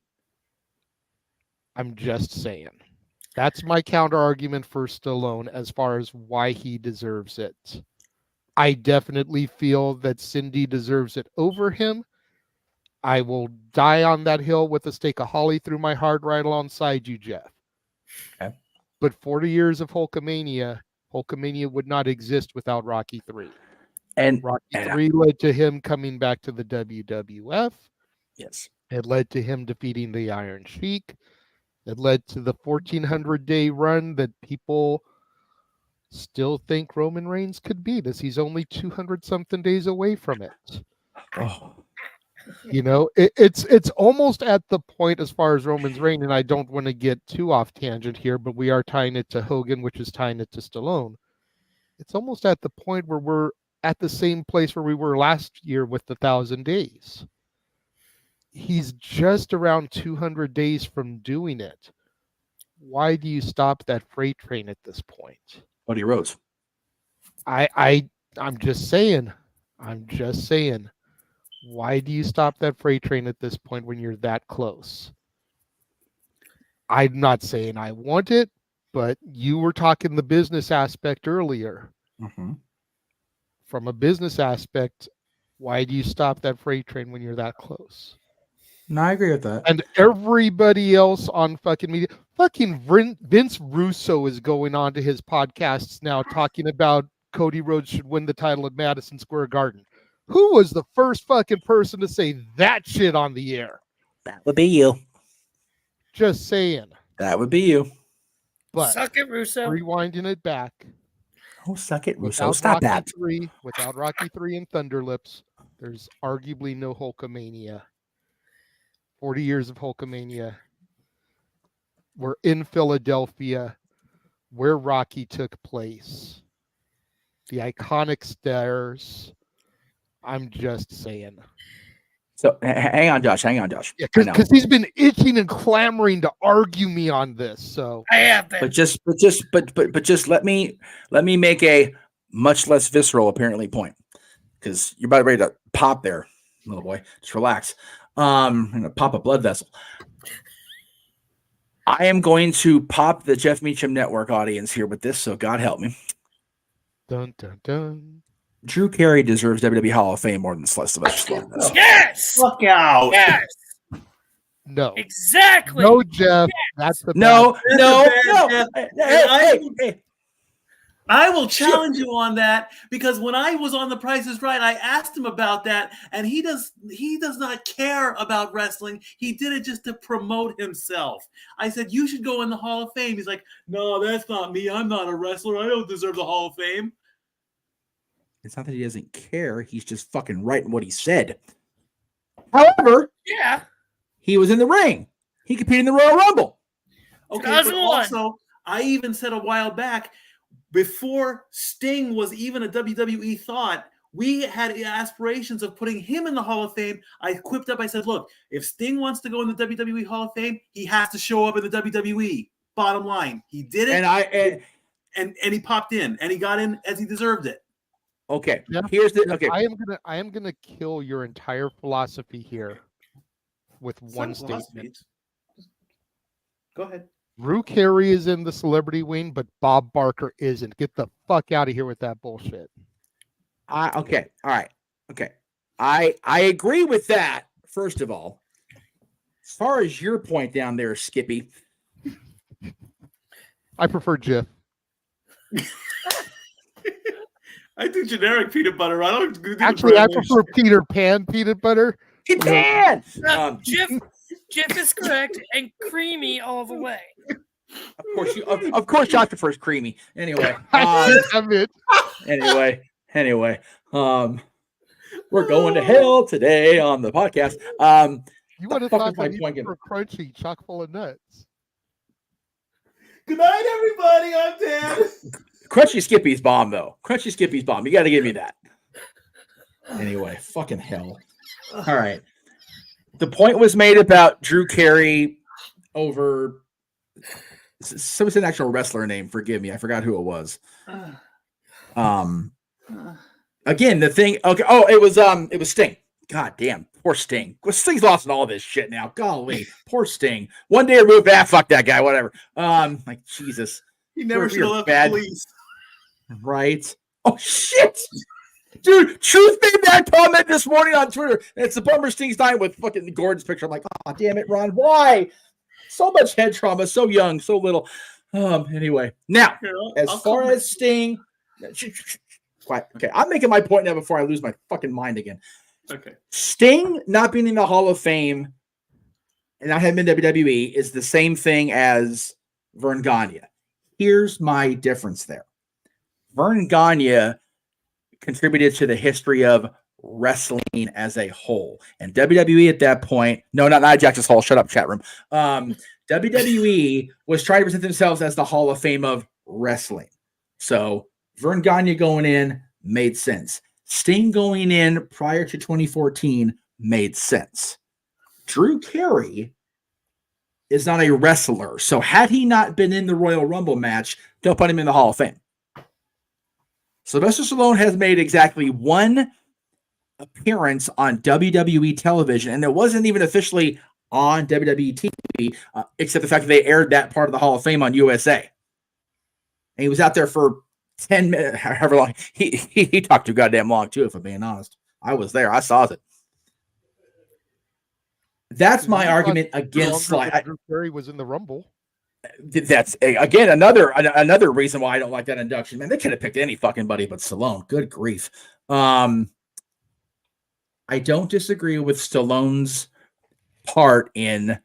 I'm just saying. That's my counter argument for Stallone as far as why he deserves it. I definitely feel that Cindy deserves it over him. I will die on that hill with a stake of holly through my heart right alongside you, Jeff. Okay. But 40 years of Hulkamania would not exist without Rocky 3. And Rocky 3 led to him coming back to the WWF. Yes. It led to him defeating the Iron Sheik. It led to the 1,400-day run that people still think Roman Reigns could beat, as he's only 200-something days away from it. Oh. You know, it's almost at the point as far as Roman's reign, and I don't want to get too off tangent here, but we are tying it to Hogan, which is tying it to Stallone. It's almost at the point where we're at the same place where we were last year with the 1,000 days. He's just around 200 days from doing it. Why do you stop that freight train at this point? Cody Rhodes. I'm just saying. Why do you stop that freight train at this point when you're that close? I'm not saying I want it, but you were talking the business aspect earlier. Mm-hmm. From a business aspect, why do you stop that freight train when you're that close? No, I agree with that. And everybody else on fucking media, fucking Vince Russo is going on to his podcasts now talking about Cody Rhodes should win the title at Madison Square Garden. Who was the first fucking person to say that shit on the air? That would be you. Just saying. That would be you. But suck it, Russo. Rewinding it back. Oh, suck it, Russo. Without Stop Rocky that. 3, without Rocky 3 and Thunderlips, there's arguably no Hulkamania. 40 years of Hulkamania. We're in Philadelphia, where Rocky took place. The iconic stairs. I'm just saying. So hang on, Josh. Yeah, because he's been itching and clamoring to argue me on this. So I have been. But just let me make a much less visceral apparently point, because you're about ready to pop there, little boy. Just relax. I'm gonna pop a blood vessel. I am going to pop the Jeff Meacham Network audience here with this, so God help me. Dun dun dun. Drew Carey deserves WWE Hall of Fame more than Sylvester Stallone does. Yes. Fuck out. Yes. No. Exactly. No, Jeff. That's the No. Hey. I will challenge you on that, because when I was on The Price is Right, I asked him about that, and he does not care about wrestling. He did it just to promote himself. I said, you should go in the Hall of Fame. He's like, no, that's not me. I'm not a wrestler. I don't deserve the Hall of Fame. It's not that he doesn't care. He's just fucking right in what he said. However, yeah, he was in the ring. He competed in the Royal Rumble. Okay, but also, I even said a while back, before Sting was even a WWE thought, we had aspirations of putting him in the Hall of Fame. I quipped up. I said, look, if Sting wants to go in the WWE Hall of Fame, he has to show up in the WWE. Bottom line. He did it. And he popped in, and he got in as he deserved it. Okay. Jeff, Here's the okay. I am gonna kill your entire philosophy here with one statement. Go ahead. Drew Carey is in the celebrity wing, but Bob Barker isn't. Get the fuck out of here with that bullshit. Okay. All right. Okay. I agree with that, first of all. As far as your point down there, Skippy. I prefer Jeff. I do generic peanut butter. I don't do Actually, I prefer Peter Pan peanut butter. Peter Pan! Jeff is correct, and creamy all the way. Of course, Josh prefers creamy. Anyway, anyway, we're going to hell today on the podcast. You would have thought that you were crunchy, chock full of nuts. Good night, everybody. I'm Dan. Crunchy Skippy's bomb, though. Crunchy Skippy's bomb. You got to give me that. Anyway, fucking hell. All right. The point was made about Drew Carey over. So it's an actual wrestler name. Forgive me. I forgot who it was. Again, the thing. Okay. Oh, it was Sting. God damn, poor Sting. Sting's lost in all this shit now. Golly, poor Sting. One day removed, fuck that guy, whatever. Like Jesus. He never should have left the police. Right? Oh shit. Dude, Truth made that comment this morning on Twitter. And it's the bummer Sting's dying with fucking Gordon's picture. I'm like, oh damn it, Ron. Why? So much head trauma, so young, so little. Anyway. Now, as far as Sting. Quiet. Okay, I'm making my point now before I lose my fucking mind again. Okay. Sting not being in the Hall of Fame and not having been WWE is the same thing as Vern Gagne. Here's my difference there. Vern Gagne contributed to the history of wrestling as a whole. And WWE at that point, no, not Jackson's Hall, shut up, chat room. WWE was trying to present themselves as the Hall of Fame of wrestling. So Vern Gagne going in made sense. Sting going in prior to 2014 made sense. Drew Carey is not a wrestler. So had he not been in the Royal Rumble match, don't put him in the Hall of Fame. Sylvester Stallone has made exactly one appearance on WWE television, and it wasn't even officially on WWE TV, except the fact that they aired that part of the Hall of Fame on USA. And he was out there for 10 minutes, however long. He talked too goddamn long, too, if I'm being honest. I was there. I saw it. That's my argument against Sly. Drew Carey was in the Rumble. That's again another reason why I don't like that induction. Man, they could have picked any fucking buddy but Stallone. Good grief. I don't disagree with Stallone's part in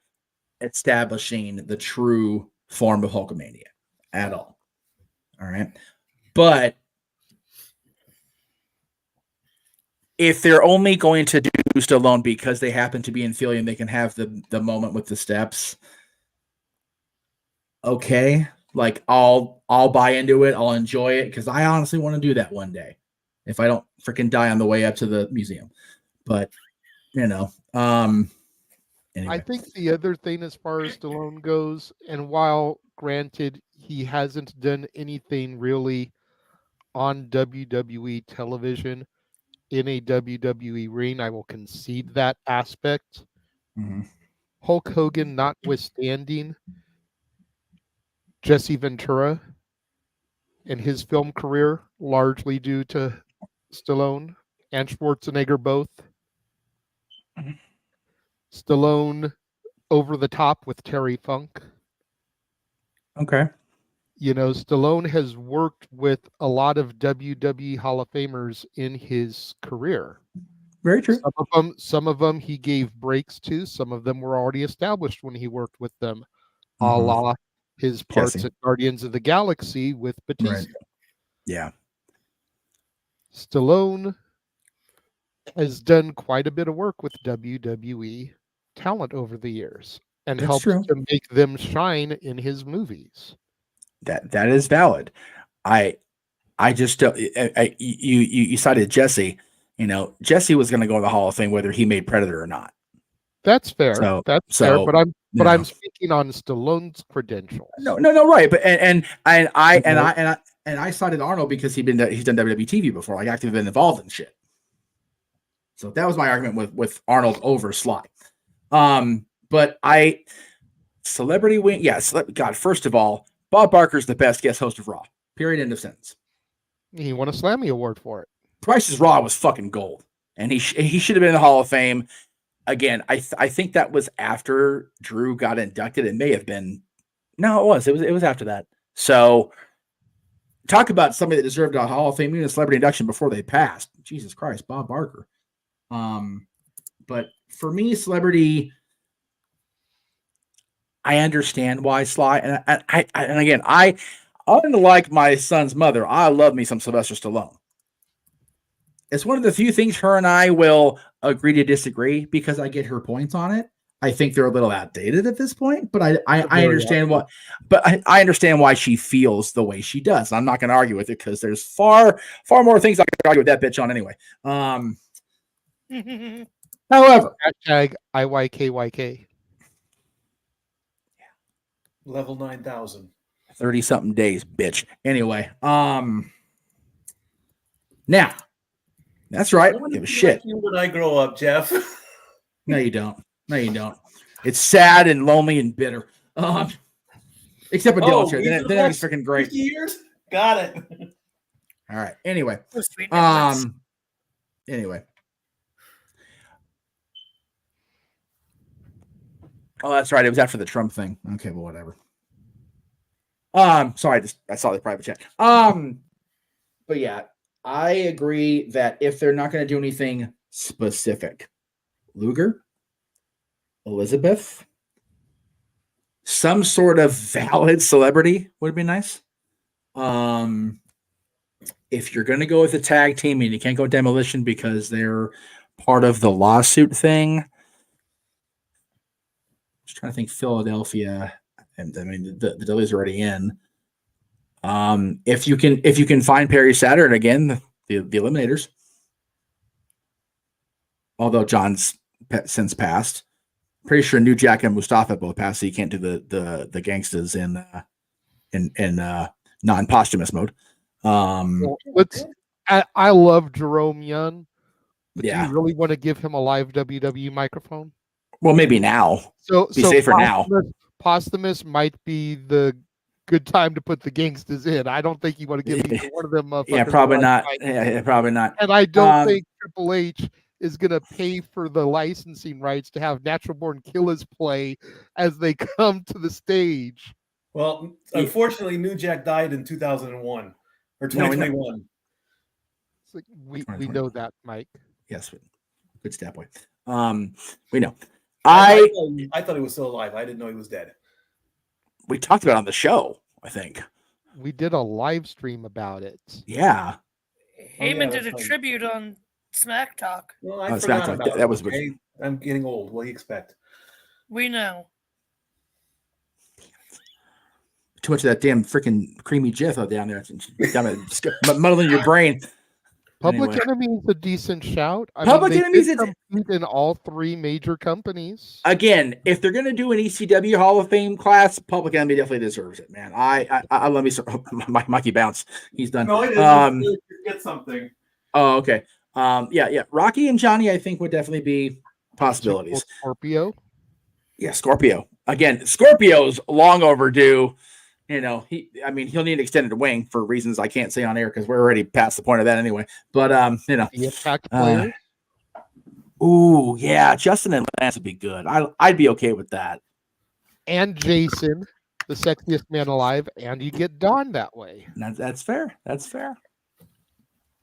establishing the true form of Hulkamania at all. All right. But if they're only going to do Stallone because they happen to be in Philly and they can have the moment with the steps, okay, like I'll buy into it. I'll enjoy it because I honestly want to do that one day if I don't freaking die on the way up to the museum. But anyway. I think the other thing as far as Stallone goes, and while granted he hasn't done anything really on WWE television in a WWE ring, I will concede that aspect. Mm-hmm. Hulk Hogan notwithstanding, Jesse Ventura and his film career, largely due to Stallone and Schwarzenegger both. Mm-hmm. Stallone over the top with Terry Funk. Okay. You know, Stallone has worked with a lot of WWE Hall of Famers in his career. Very true. Some of them he gave breaks to. Some of them were already established when he worked with them, a la his parts at Guardians of the Galaxy with Batista. Right. Yeah. Stallone has done quite a bit of work with WWE talent over the years and helped to make them shine in his movies. That is valid. I just don't. You cited Jesse. You know, Jesse was going to go to the Hall of Fame whether he made Predator or not. That's fair. That's fair. But I'm speaking on Stallone's credentials. No, right. But and I cited Arnold because he's done WWE TV before, like actively been involved in shit. So that was my argument with Arnold over Sly. But celebrity wing, yes. God, first of all, Bob Barker's the best guest host of Raw. Period. End of sentence. He won a Slammy Award for it. Price's Raw was fucking gold, and he should have been in the Hall of Fame. Again, I think that was after Drew got inducted. It may have been. No, it was after that. So talk about somebody that deserved a Hall of Fame, even a celebrity induction before they passed. Jesus Christ, Bob Barker. But for me, celebrity, I understand why Sly, and again, unlike my son's mother, I love me some Sylvester Stallone. It's one of the few things her and I will agree to disagree because I get her points on it. I think they're a little outdated at this point, but I understand what. But I understand why she feels the way she does. I'm not going to argue with it because there's far more things I can argue with that bitch on anyway. However, hashtag IYKYK. Level 9,000. 30-something days, bitch. Anyway, now That's right. I want Give to a be shit. like you when I grow up, Jeff. No, you don't. No, you don't. It's sad and lonely and bitter. Except with Dylan Chair. Then it's freaking great. 50 years? Got it. All right. Anyway. Oh, sweet Nicholas. Anyway. Oh, that's right. It was after the Trump thing. Okay, well, whatever. Sorry, I saw the private chat. But yeah, I agree that if they're not going to do anything specific, Luger, Elizabeth, some sort of valid celebrity would be nice. If you're going to go with a tag team and you can't go Demolition because they're part of the lawsuit thing, just trying to think Philadelphia, and I mean the Dudley's already in. If you can find Perry Saturn again, the Eliminators, although John's since passed, pretty sure New Jack and Mustafa both passed, so you can't do the gangsters in non-posthumous mode. Well, I love Jerome Young, but yeah. do you really want to give him a live WWE microphone? Well, maybe now. So safer now. Posthumous might be the good time to put the gangsters in. I don't think you want to give either one of them. Yeah, probably not. Yeah, probably not. And I don't think Triple H is going to pay for the licensing rights to have Natural Born Killers play as they come to the stage. Well, unfortunately, New Jack died in 2001 or 2021. It's like we know that, Mike. Yes, good stat boy. We know. I thought he was still alive. I didn't know he was dead. We talked about it on the show, I think. We did a live stream about it. Yeah. Heyman did a tribute on Smack Talk. Well, I forgot about that was okay? I'm getting old. What do you expect? We know. Too much of that damn freaking creamy Jif out down there. Muddling your brain. Public Enemy is a decent shout. Public Enemy is in all three major companies. Again, if they're going to do an ECW Hall of Fame class, Public Enemy definitely deserves it, man. I let me Mikey bounce. He's done. No, I didn't. Get something. Oh, okay. Yeah. Rocky and Johnny, I think, would definitely be possibilities. Scorpio. Yeah, Scorpio. Again, Scorpio's long overdue. You know, he'll need an extended wing for reasons I can't say on air because we're already past the point of that anyway. But the Impact players. Ooh, yeah, Justin and Lance would be good. I'd be okay with that. And Jason, the sexiest man alive, and you get Don that way. That's fair. That's fair.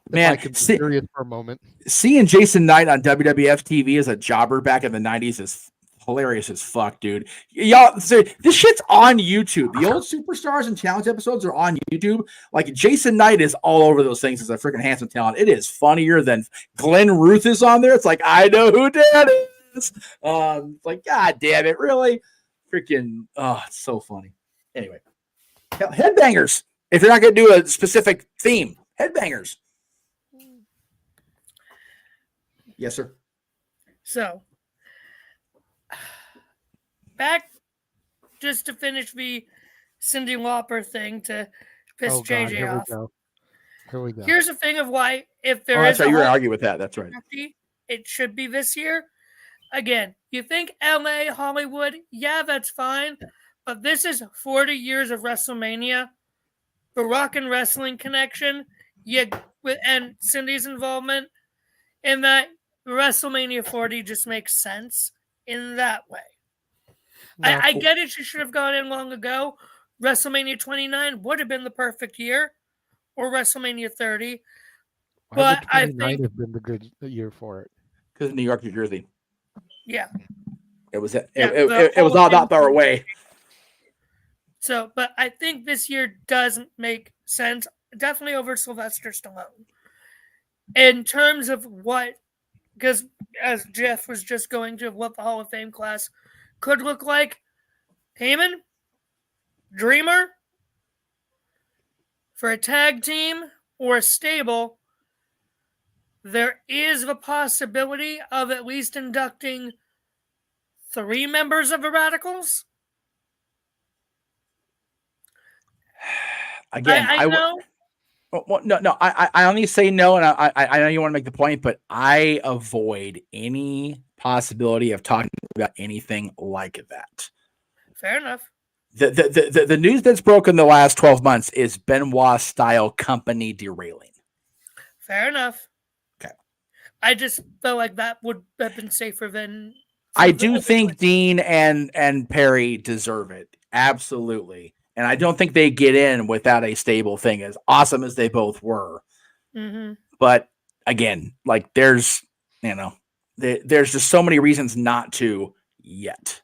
Man, I can be serious for a moment. Seeing Jason Knight on WWF TV as a jobber back in the 90s is hilarious as fuck, dude. Y'all, so this shit's on YouTube. The old Superstars and Challenge episodes are on YouTube. Like, Jason Knight is all over those things as a freaking handsome talent. It is funnier than Glenn Ruth is on there. It's like, I know who that is. Like, God damn it, really? Freaking, it's so funny. Anyway, headbangers. If you're not going to do a specific theme, headbangers. Yes, sir. So, back just to finish the Cyndi Lauper thing to piss JJ off. Here we go. Here's the thing of why, if there that's is right. You're going to argue with that. That's right. It should be this year. Again, you think LA, Hollywood, yeah, that's fine. But this is 40 years of WrestleMania. The Rock and Wrestling connection, and Cindy's involvement in that. WrestleMania 40 just makes sense in that way. I get it. She should have gone in long ago. WrestleMania 29 would have been the perfect year, or WrestleMania 30. But I think have been the good year for it because New York, New Jersey. Yeah, it was. It was all that far away. So, but I think this year doesn't make sense. Definitely over Sylvester Stallone. In terms of what. Because as Jeff was just going to what the Hall of Fame class could look like, Heyman, Dreamer, for a tag team or a stable, there is the possibility of at least inducting 3 members of the Radicals. Again, I know Well, no. I only say no, and I know you want to make the point, but I avoid any possibility of talking about anything like that. Fair enough. The news that's broken the last 12 months is Benoit style company derailing. Fair enough. Okay. I just felt like that would have been safer than. I do think Dean and Perry deserve it. Absolutely. And I don't think they get in without a stable thing, as awesome as they both were. Mm-hmm. But again, like there's just so many reasons not to yet.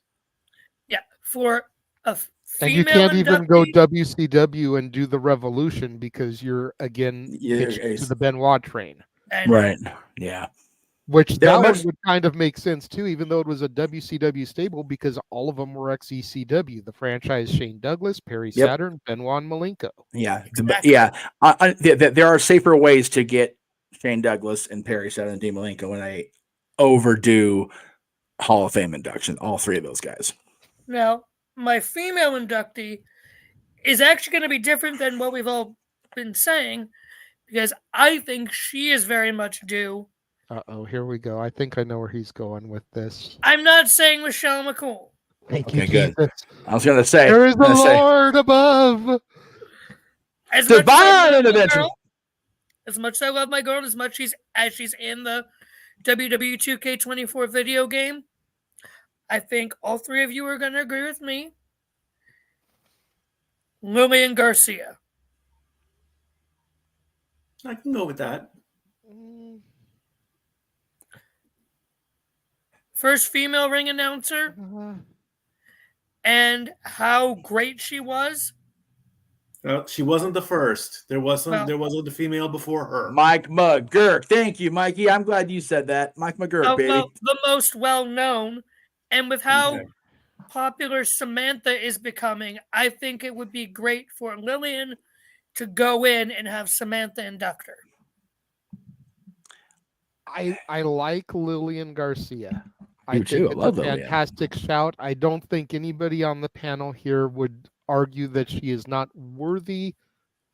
Yeah. For a and you can't even go WCW and do the Revolution because you're again hitched to the Benoit train. Right. Yeah. Which that one would kind of make sense too, even though it was a WCW stable, because all of them were ex-ECW. The franchise: Shane Douglas, Perry Saturn, Benoit, and Malenko. Yeah, there are safer ways to get Shane Douglas and Perry Saturn and Dean Malenko in a overdue Hall of Fame induction. All three of those guys. Now, my female inductee is actually going to be different than what we've all been saying, because I think she is very much due. Uh-oh, here we go. I think I know where he's going with this. I'm not saying Michelle McCool. Thank you, good. Jesus. I was going to say. There is the Lord above. Divine intervention. As much as I love my girl, as much as she's in the WWE 2K24 video game, I think all three of you are going to agree with me. Lillian Garcia. I can go with that. First female ring announcer, and how great she was. She wasn't the first. There wasn't the female before her. Mike McGurk. Thank you, Mikey. I'm glad you said that. Mike McGurk, baby. Well, the most well-known, and with how popular Samantha is becoming, I think it would be great for Lillian to go in and have Samantha induct her. I like Lillian Garcia. I think it's a fantastic shout. I don't think anybody on the panel here would argue that she is not worthy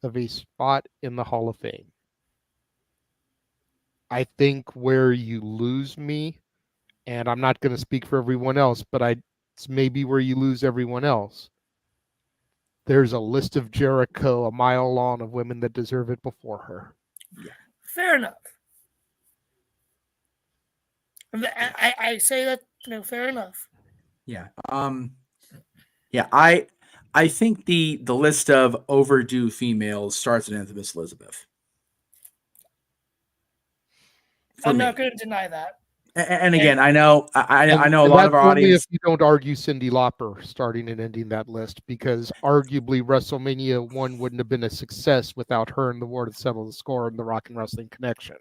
of a spot in the Hall of Fame. I think where you lose me, and I'm not going to speak for everyone else, but it's maybe where you lose everyone else. There's a list of Jericho a mile long of women that deserve it before her. Yeah. Fair enough. I say that, fair enough. Yeah. I think the list of overdue females starts and ends with Miss Elizabeth. I'm not going to deny that. And again, I know a lot of our audience. If you don't argue Cyndi Lauper starting and ending that list, because arguably WrestleMania 1 wouldn't have been a success without her and the War to settle the score and the Rock and Wrestling Connection.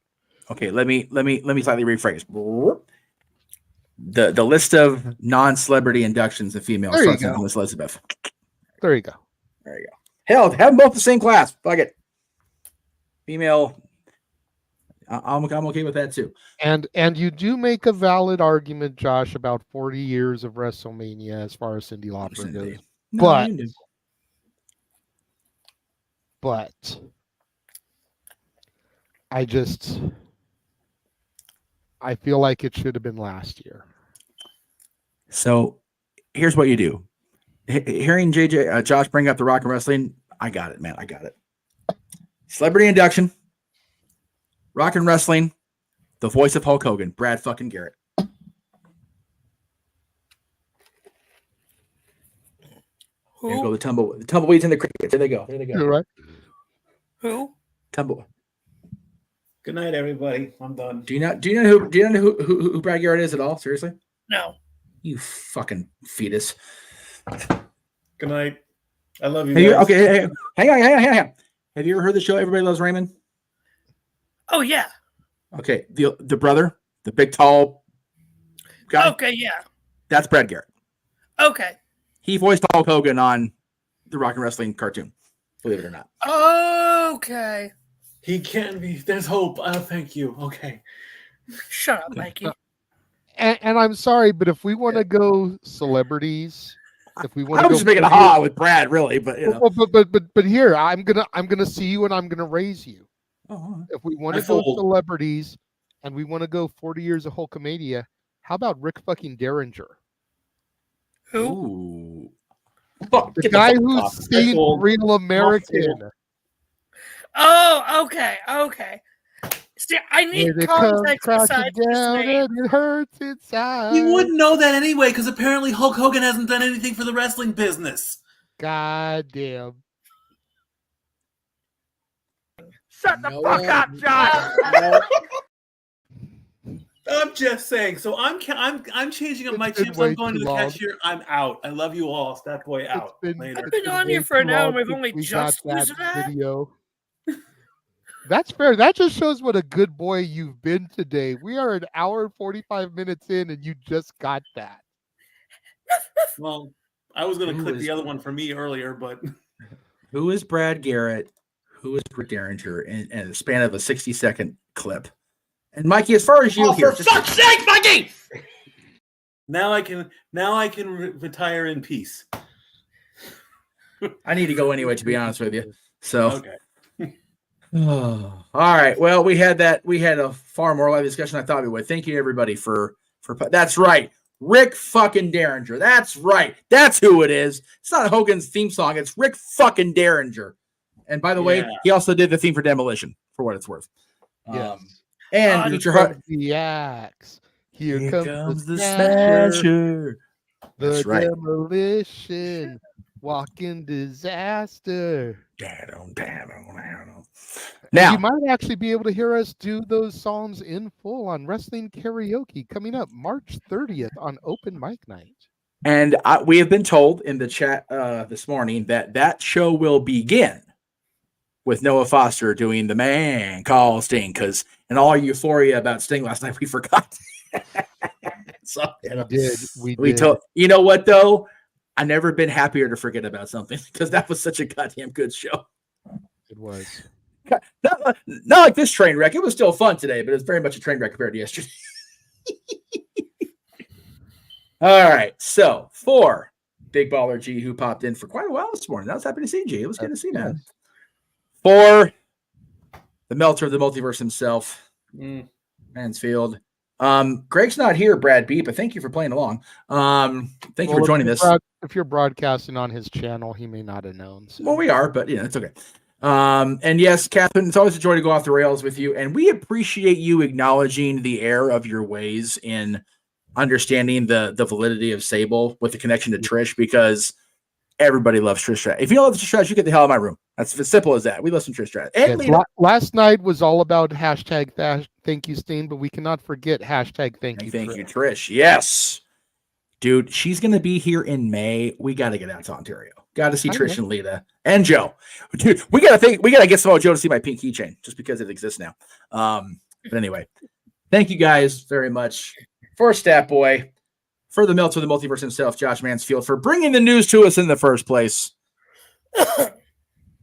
Okay, let me slightly rephrase. The list of non-celebrity inductions of females starts with Miss Elizabeth. There you go. There you go. Hell, have them both the same class. Fuck it. Female. I'm okay with that too. And you do make a valid argument, Josh, about 40 years of WrestleMania as far as Cyndi Lauper goes. But I feel like it should have been last year. So here's what you do. Hearing Josh bring up the Rock and Wrestling, I got it, man. I got it. Celebrity induction, Rock and Wrestling, the voice of Hulk Hogan, Brad fucking Garrett. Who? There go the tumbleweeds and the crickets. There they go. You're right. Who? Tumbleweed. Good night, everybody. I'm done. Do you know who Brad Garrett is at all? Seriously? No. You fucking fetus. Good night. I love you. Hey, hang on. Have you ever heard the show Everybody Loves Raymond? Oh yeah. Okay, the brother, the big tall guy. Okay, yeah. That's Brad Garrett. Okay. He voiced Hulk Hogan on the Rock and Wrestling cartoon. Believe it or not. Okay. He can be. There's hope. Thank you. Okay. Shut up, Mikey. And I'm sorry, but if we want to go celebrities, If we want I was just making a ha with Brad, really, but you know. But here I'm gonna see you and I'm gonna raise you. Oh, if we want to go celebrities and we want to go 40 years of Hulkamania, how about Rick fucking Derringer? Who? Ooh. The guy who's seen Real American. Oh, okay. See, I need context besides down and it hurts inside. You wouldn't know that anyway, because apparently Hulk Hogan hasn't done anything for the wrestling business. God damn. Shut the fuck up, John. I'm just saying. So I'm changing up my chips. I'm going to the cashier. I'm out. I love you all. Stat Boy out. Later. I've been on here for an hour and we've only just used that video. That's fair. That just shows what a good boy you've been today. We are an hour and 45 minutes in and you just got that. Well, I was going to click the other one for me earlier, but... Who is Brad Garrett? Who is Rick Derringer in a span of a 60-second clip? And Mikey, as far as you here, for fuck's sake, Mikey! Now I can retire in peace. I need to go anyway, to be honest with you. So, okay. All right. Well, we had a far more lively discussion than I thought we would. Thank you, everybody, for that's right. Rick fucking Derringer. That's right. That's who it is. It's not Hogan's theme song. It's Rick fucking Derringer. And by the way, he also did the theme for Demolition, for what it's worth. Yes. And Here comes the axe. Here comes the smasher. That's right. Demolition. Walking disaster. Now you might actually be able to hear us do those songs in full on Wrestling Karaoke coming up March 30th on Open Mic Night. And we have been told in the chat this morning that show will begin with Noah Foster doing the man call Sting, because in all euphoria about Sting last night, we forgot. So, we did. You know what, though? I've never been happier to forget about something, because that was such a goddamn good show. It was. Not like this train wreck. It was still fun today, but it's very much a train wreck compared to yesterday. All right. So, for Big Baller G, who popped in for quite a while this morning. I was happy to see G. It was good to see, man. For the melter of the multiverse himself, Mansfield. Greg's not here, Brad B, but thank you for playing along. Thank you for joining us. If you're broadcasting on his channel, he may not have known. So. Well, we are, but it's okay. And yes, Catherine, it's always a joy to go off the rails with you, and we appreciate you acknowledging the error of your ways in understanding the validity of Sable with the connection to Trish, because everybody loves Trish Stratus. If you don't love Trish Stratus, you get the hell out of my room. That's as simple as that. We listen to Trish Stratus. And last night was all about hashtag thank you, Steen, but we cannot forget hashtag thank you, Trish. Yes. Dude, she's going to be here in May. We got to get out to Ontario. Got to see Trish and Lita and Joe. Dude, we got to get Samoa Joe to see my pink keychain just because it exists now. But anyway, thank you guys very much for Stat Boy, for the melter of the multiverse himself, Josh Mansfield, for bringing the news to us in the first place,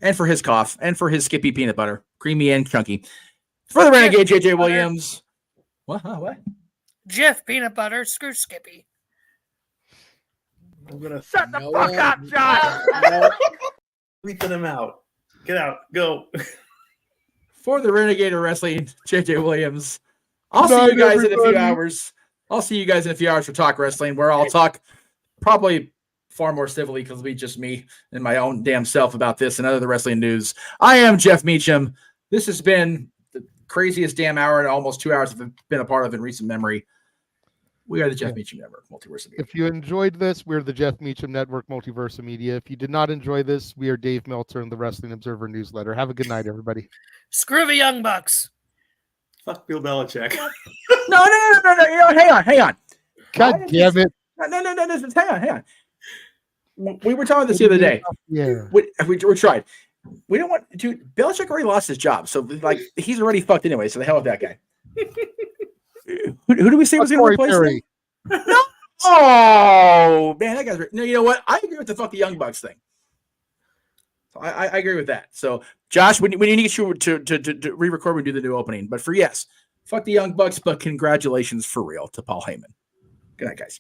and for his cough, and for his Skippy peanut butter, creamy and chunky. For the Renegade JJ Williams. What? Jeff peanut butter, screw Skippy. I'm gonna shut the fuck up, John. Leaping him out. Get out. Go. For the Renegade of Wrestling, JJ Williams. I'll see you guys in a few hours. I'll see you guys in a few hours for Talk Wrestling, where I'll talk probably far more civilly, because it'll be just me and my own damn self about this and other wrestling news. I am Jeff Meacham. This has been the craziest damn hour and almost 2 hours I've been a part of in recent memory. We are the Jeff Meacham Network, Multiverse of Media. If you enjoyed this, we're the Jeff Meacham Network, Multiverse of Media. If you did not enjoy this, we are Dave Meltzer and the Wrestling Observer newsletter. Have a good night, everybody. Screw the Young Bucks. Fuck Bill Belichick. No. Hang on. God damn it. No. Hang on. We were talking this the other day. Yeah. We tried. We don't want to. Belichick already lost his job, so he's already fucked anyway. So the hell with that guy. Who do we say was going to replace him? No. Oh man, that guy's. No, you know what? I agree with the fuck the Young Bucks thing. I agree with that. So Josh, we need to get you to re-record and do the new opening. But fuck the Young Bucks. But congratulations for real to Paul Heyman. Good night, guys.